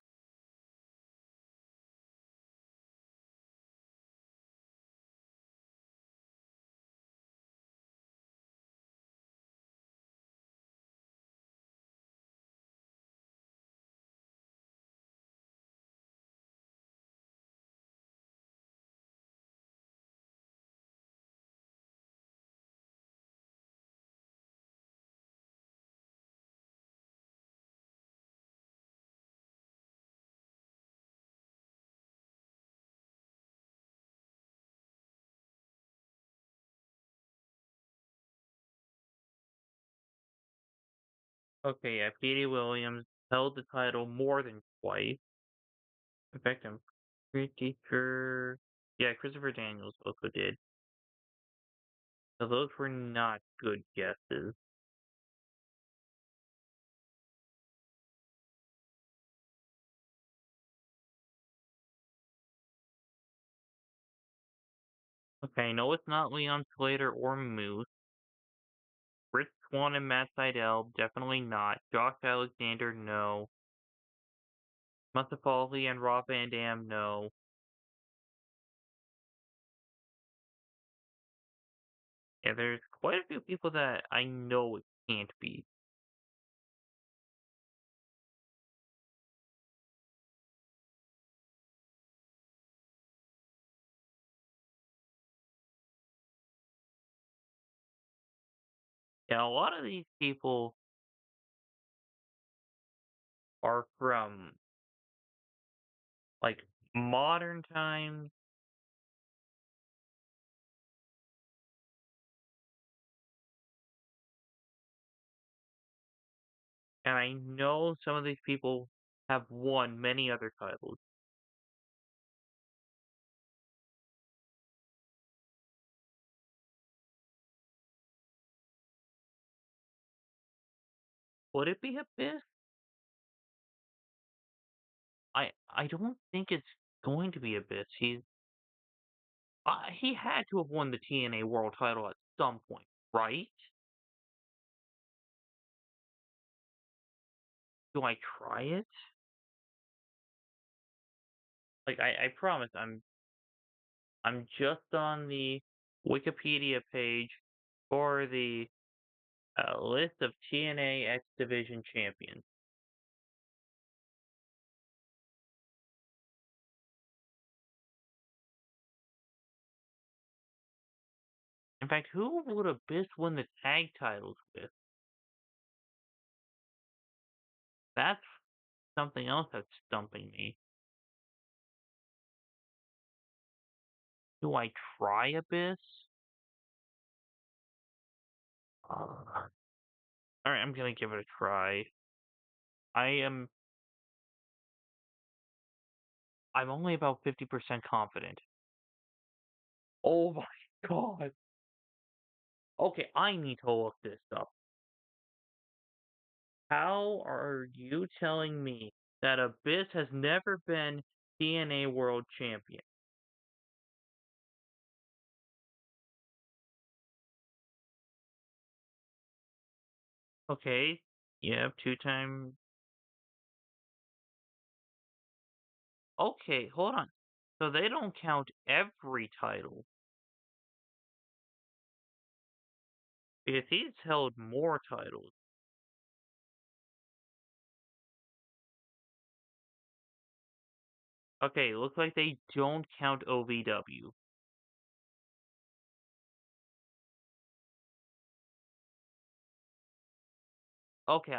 Okay, yeah, Petey Williams held the title more than twice. In fact, I'm pretty sure. Yeah, Christopher Daniels also did. So those were not good guesses. Okay, no, it's not Leon Slater or Moose. Rich Swann and Matt Sydal, definitely not. Josh Alexander, no. Mustafa Ali and Rob Van Dam, no. Yeah, there's quite a few people that I know it can't be. Yeah, a lot of these people are from like modern times, and I know some of these people have won many other titles. Would it be Abyss? I don't think it's going to be Abyss. He had to have won the TNA World Title at some point, right? Do I try it? Like I promise, I'm just on the Wikipedia page for the list of TNA X Division champions. In fact, who would Abyss win the tag titles with? That's something else that's stumping me. Do I try Abyss? All right, I'm gonna give it a try. I am. I'm only about 50% confident. Oh my god. Okay, I need to look this up. How are you telling me that Abyss has never been TNA World Champion? Okay, yep, two-time. Okay, hold on. So they don't count every title because he's held more titles. Okay, looks like they don't count OVW. Okay,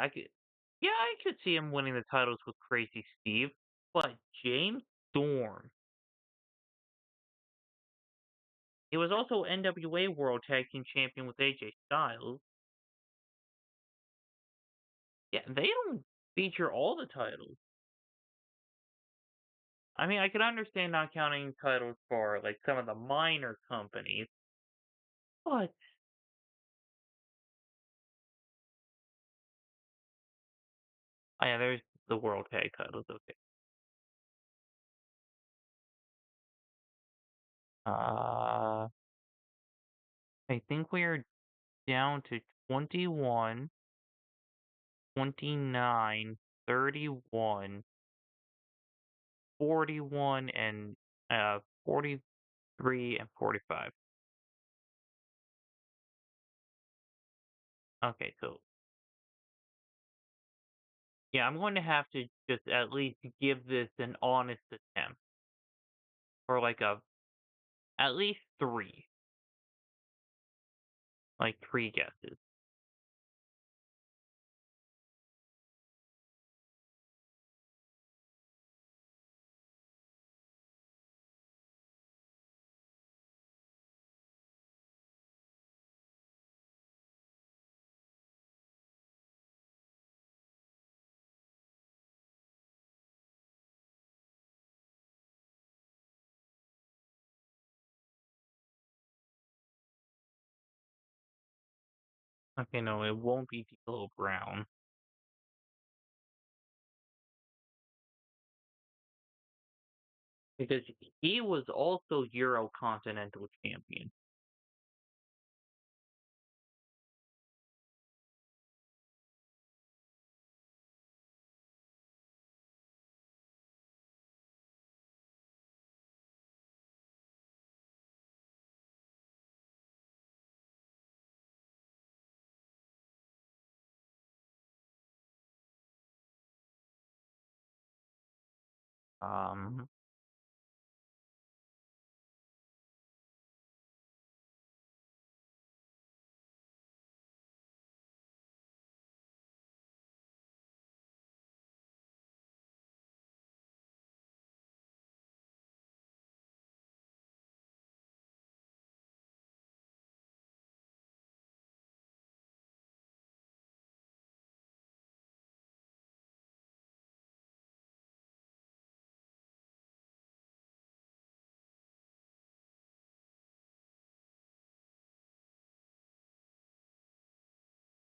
yeah, I could see him winning the titles with Crazy Steve, but James Storm, he was also NWA World Tag Team Champion with AJ Styles. Yeah, they don't feature all the titles. I mean, I could understand not counting titles for like some of the minor companies, but oh yeah, there's the World Tag titles. Okay, uh, I think we are down to 21, 29, 31, 41, and 43 and 45. Okay, so yeah, I'm going to have to just at least give this an honest attempt for like a at least three, like three guesses. Okay, no, it won't be D'Lo Brown. because he was also Eurocontinental champion. Um,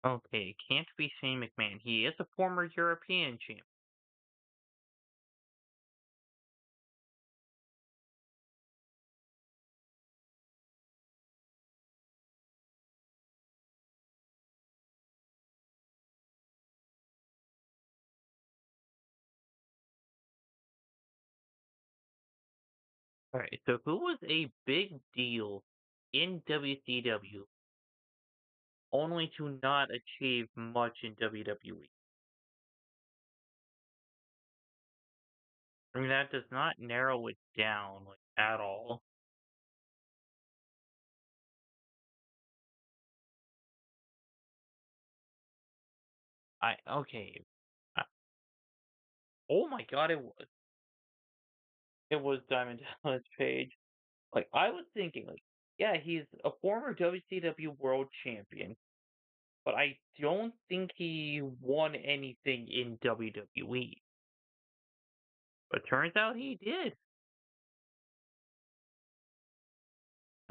okay, it can't be Shane McMahon. He is a former European champ. All right, so who was a big deal in WCW only to not achieve much in WWE? I mean, that does not narrow it down like at all. Okay. Uh, oh my God, it was Diamond Dallas Page. Like I was thinking, like yeah, he's a former WCW World Champion, but I don't think he won anything in WWE. But turns out he did.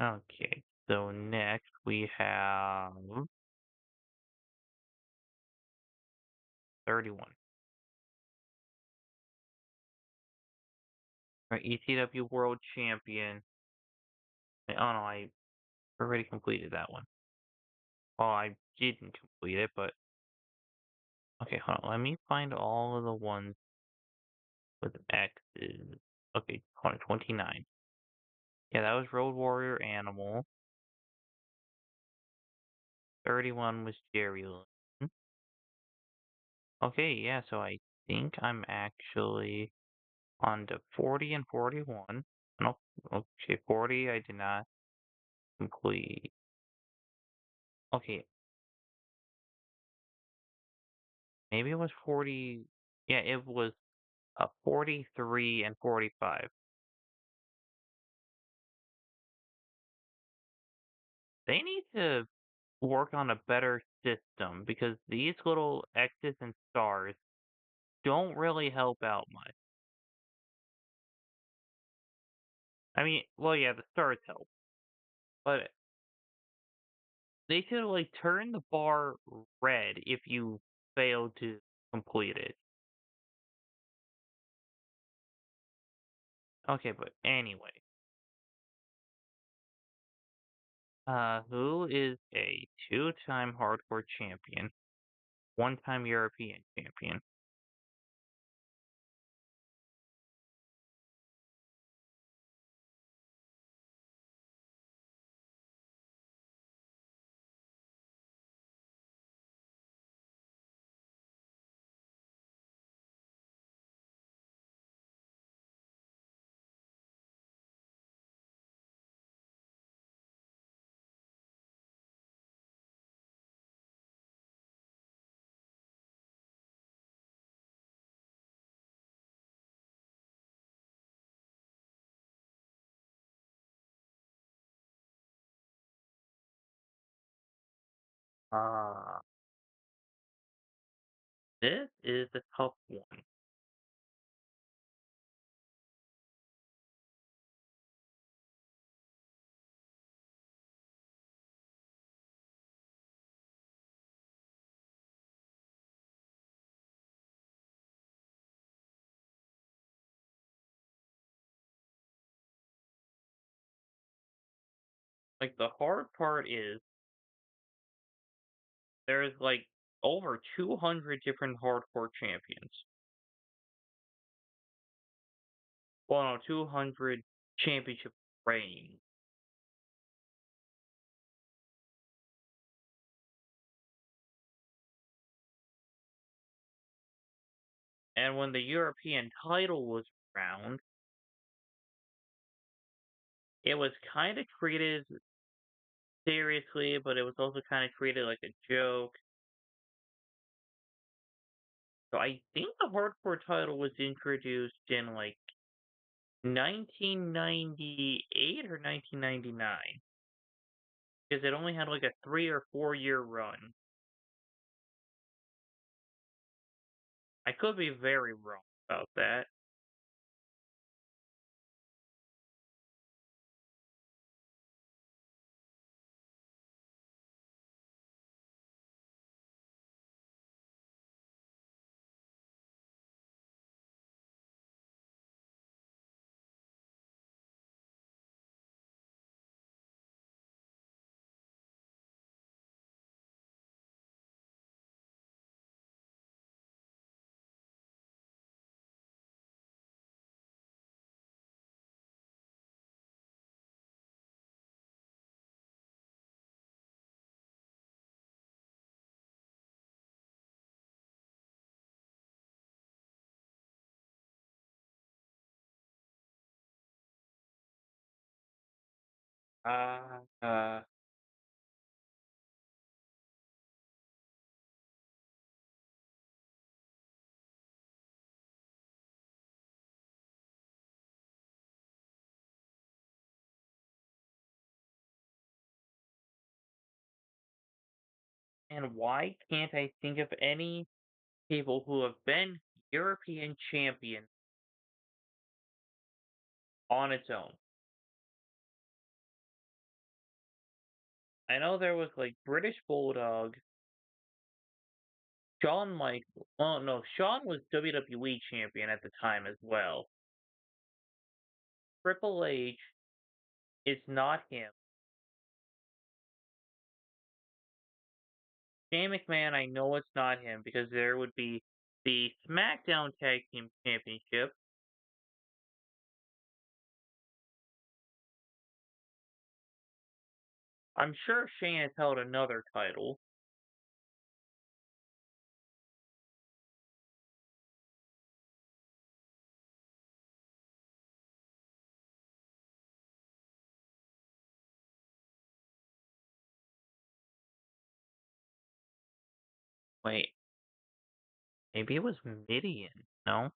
Okay, so next we have 31. Right, ECW World Champion. Oh no, I already completed that one. Well, I didn't complete it, but okay, hold on. Let me find all of the ones with X's. Okay, hold on, 29. Yeah, that was Road Warrior Animal. 31 was Jerry Lynn. Okay, yeah, so I think I'm actually on to 40 and 41. No, okay, 40 I did not complete. Okay, maybe it was 40. Yeah, it was 43 and 45. They need to work on a better system because these little X's and stars don't really help out much. I mean, well, yeah, the stars help, but they should like turn the bar red if you fail to complete it. Okay, but anyway, who is a two-time hardcore champion, one-time European champion? Uh, this is a tough one. Like, the hard part is there's, like, over 200 different hardcore champions. Well, no, 200 championship reigns. And when the European title was around, it was kind of treated seriously, but it was also kind of treated like a joke. So I think the hardcore title was introduced in like 1998 or 1999 because it only had like a 3 or 4 year run. I could be very wrong about that. Uh, uh, and why can't I think of any people who have been European champion on its own? I know there was like British Bulldog, Shawn Michaels. Oh no, Shawn was WWE champion at the time as well. Triple H is not him. Shane McMahon, I know it's not him because there would be the SmackDown Tag Team Championship. I'm sure Shane has held another title. Wait, maybe it was Midian. No?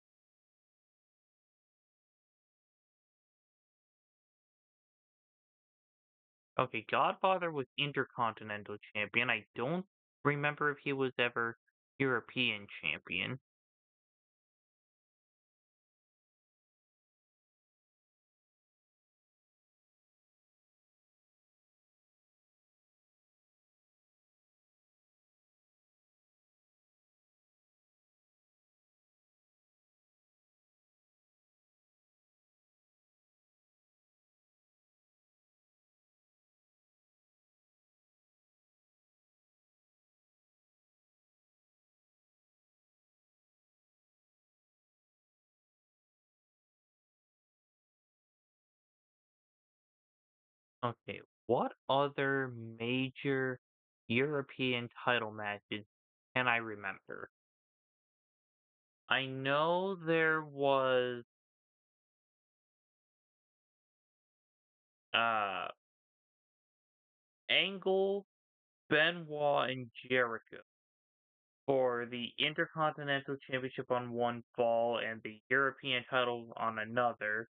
Okay, Godfather was Intercontinental Champion. I don't remember if he was ever European Champion. Okay, what other major European title matches can I remember? I know there was uh Angle, Benoit, and Jericho for the Intercontinental Championship on one fall and the European title on another.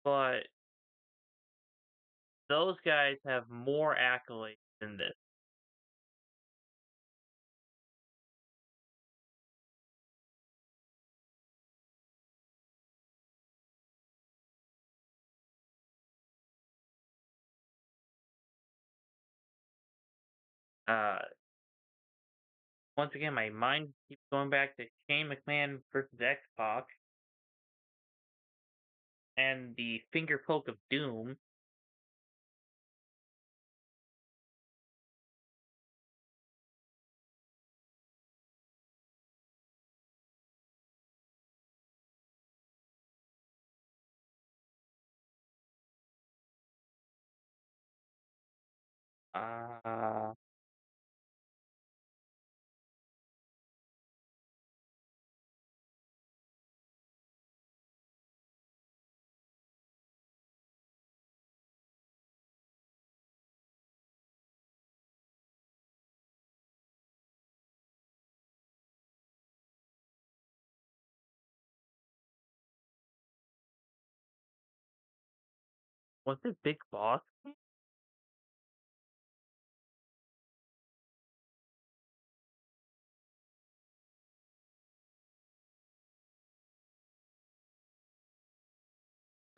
But those guys have more accolades than this. Uh, Once again, my mind keeps going back to Shane McMahon versus X-Pac and the finger poke of doom. Uh, was it Big Boss?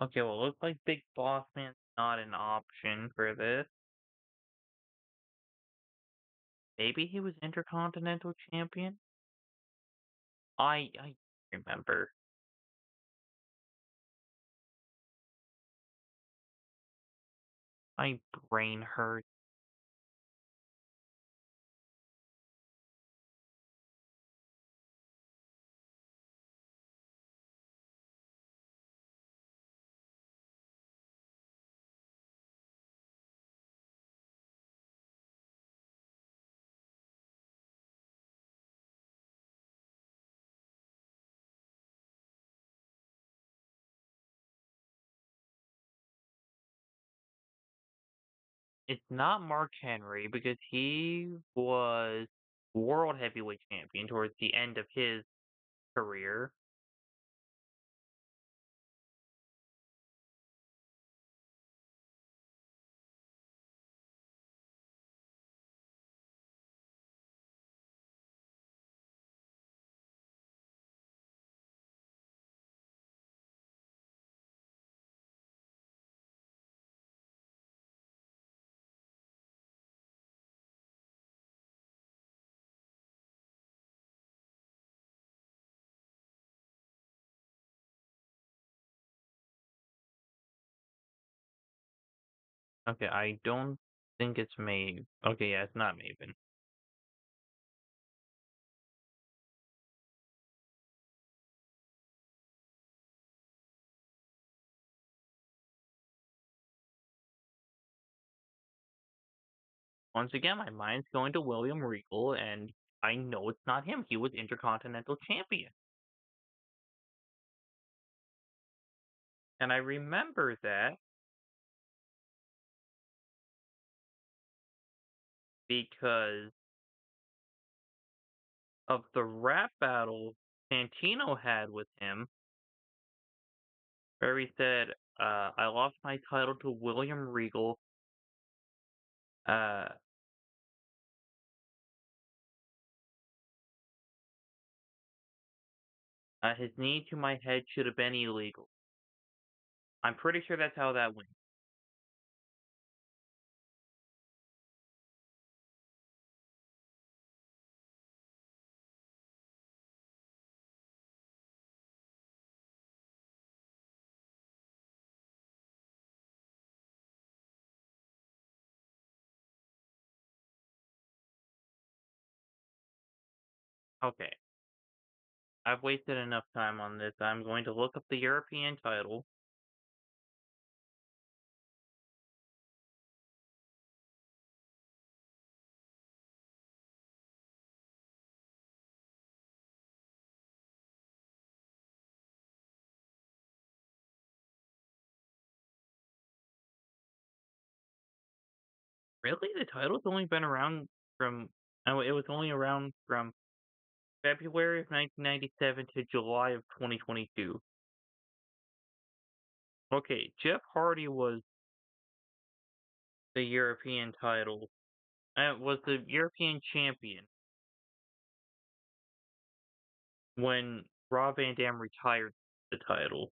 Okay, well, it looks like Big Boss Man's not an option for this. Maybe he was Intercontinental Champion? I remember. My brain hurts. It's not Mark Henry because he was World Heavyweight Champion towards the end of his career. Okay, I don't think it's Maeve. Okay, yeah, it's not Maven. Once again, my mind's going to William Regal, and I know it's not him. He was Intercontinental Champion. And I remember that because of the rap battle Santino had with him, where he said, I lost my title to William Regal. Uh, his knee to my head should have been illegal. I'm pretty sure that's how that went. Okay, I've wasted enough time on this. I'm going to look up the European title. Really? The title's only been around from oh, it was only around from February of 1997 to July of 2022. Okay, Jeff Hardy was the European title. Was the European champion when Rob Van Dam retired the title.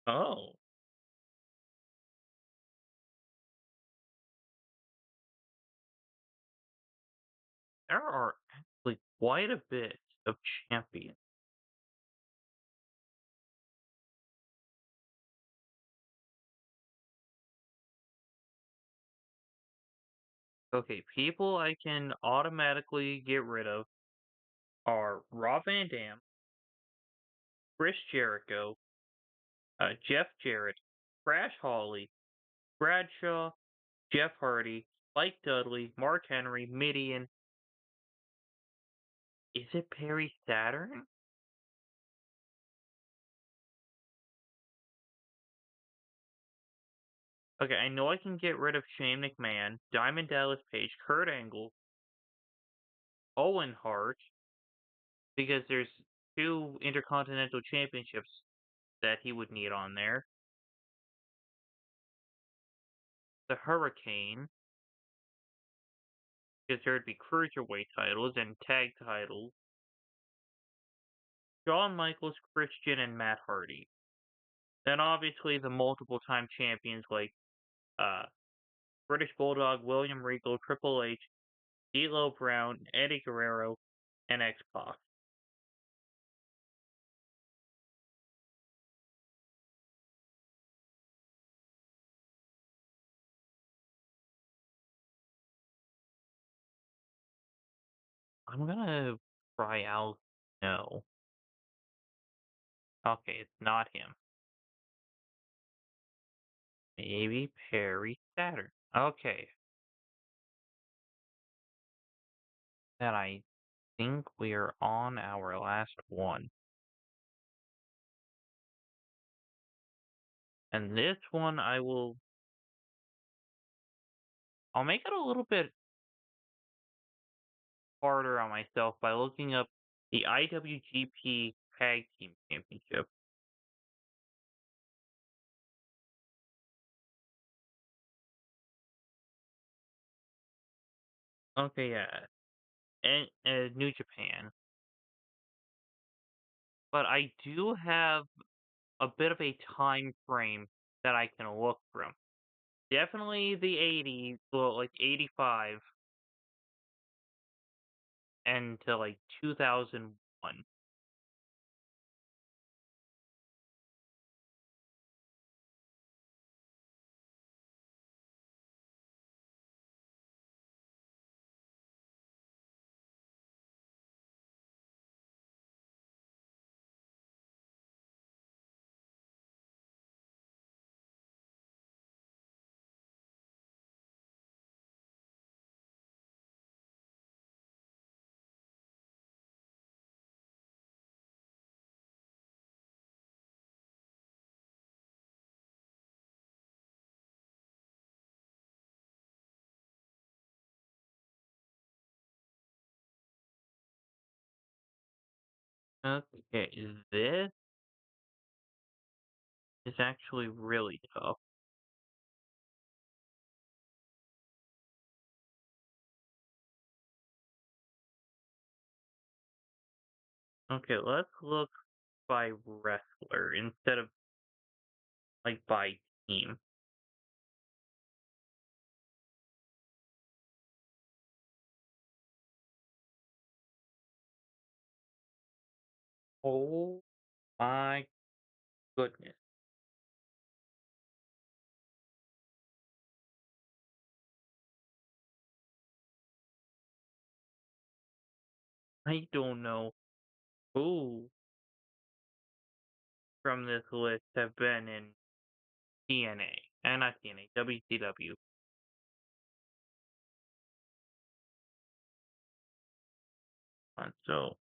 Oh. There are actually quite a bit of champions. Okay, people I can automatically get rid of are Rob Van Dam, Chris Jericho, Jeff Jarrett, Crash Holly, Bradshaw, Jeff Hardy, Spike Dudley, Mark Henry, Midian. Is it Perry Saturn? Okay, I know I can get rid of Shane McMahon, Diamond Dallas Page, Kurt Angle, Owen Hart, because there's two Intercontinental Championships that he would need on there. The Hurricane, because there'd be cruiserweight titles and tag titles. Shawn Michaels, Christian, and Matt Hardy. Then obviously the multiple time champions like uh British Bulldog, William Regal, Triple H, D'Lo Brown, Eddie Guerrero, and X-Pac. I'm gonna try out. No. Okay, it's not him. Maybe Perry Saturn. Okay. Then I think we are on our last one. And this one I'll make it a little bit harder on myself by looking up the IWGP Tag Team Championship. Okay, yeah. And New Japan. But I do have a bit of a time frame that I can look from. Definitely the 80s, well, like 85 and to like 2001. Okay, this is actually really tough. Okay, let's look by wrestler instead of like by team. Oh my goodness. I don't know who from this list have been in TNA. And not TNA, WCW. So,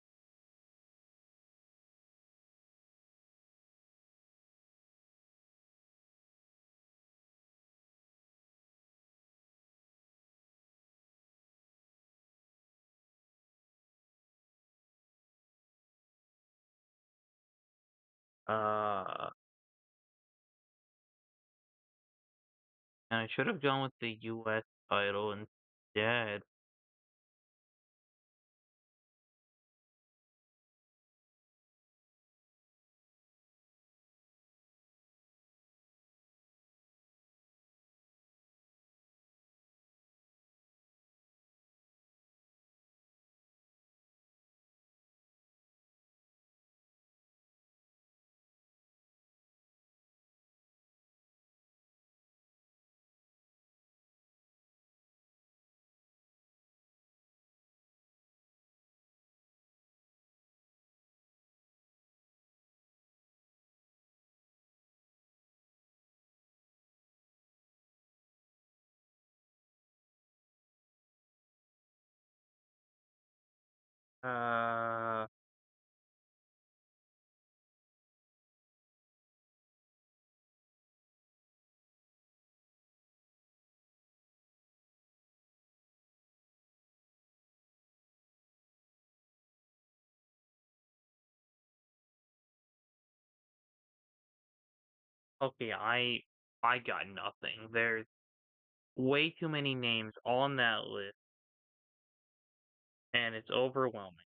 uh, and I should have gone with the US title instead. Uh, okay, I got nothing. There's way too many names on that list, and it's overwhelming.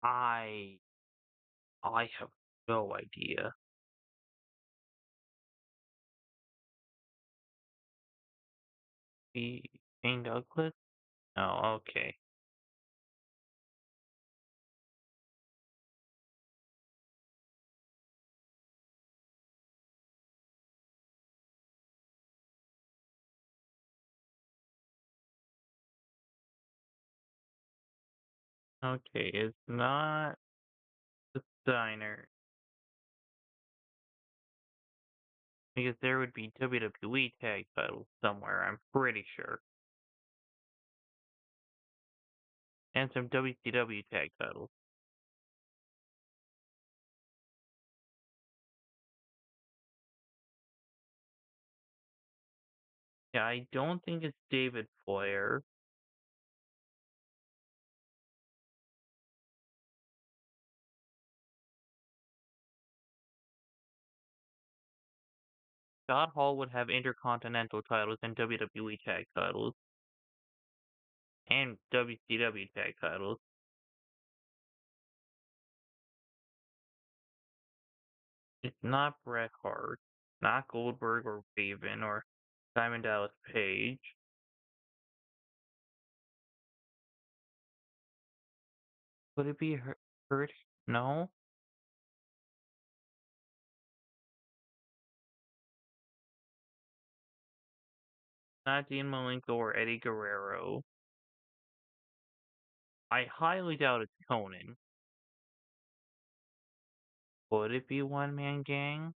I I have no idea. Shane Douglas? Oh, okay. Okay, it's not the Steiner because there would be WWE tag titles somewhere, I'm pretty sure, and some WCW tag titles. Yeah, I don't think it's David Flair. Scott Hall would have Intercontinental titles and WWE tag titles and WCW tag titles. It's not Bret Hart, not Goldberg or Raven or Diamond Dallas Page. Would it be Hurt? No, not Dean Malenko or Eddie Guerrero. I highly doubt it's Conan. Would it be One Man Gang?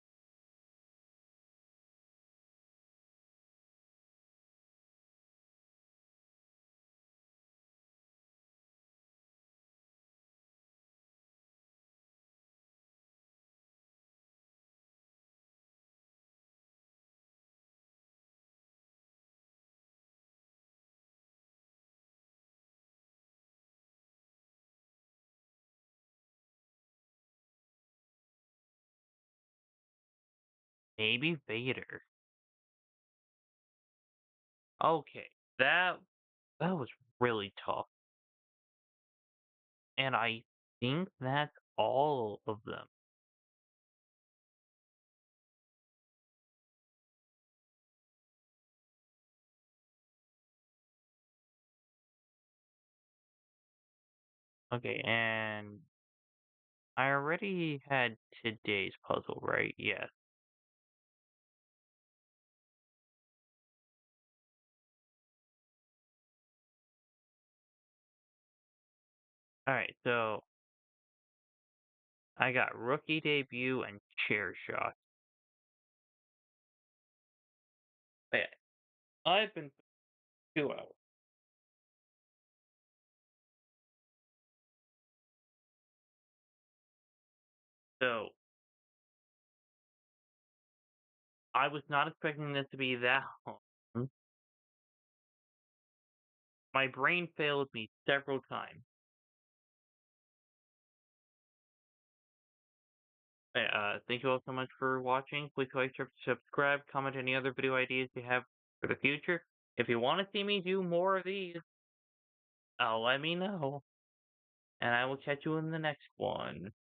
Maybe Vader. Okay, that was really tough, and I think that's all of them. Okay, and I already had today's puzzle, right? Yes. Alright, so I got rookie debut and chair shot. I've been 2 hours. So I was not expecting this to be that long. My brain failed me several times. Thank you all so much for watching. Please like, subscribe, comment any other video ideas you have for the future. If you want to see me do more of these, let me know, and I will catch you in the next one.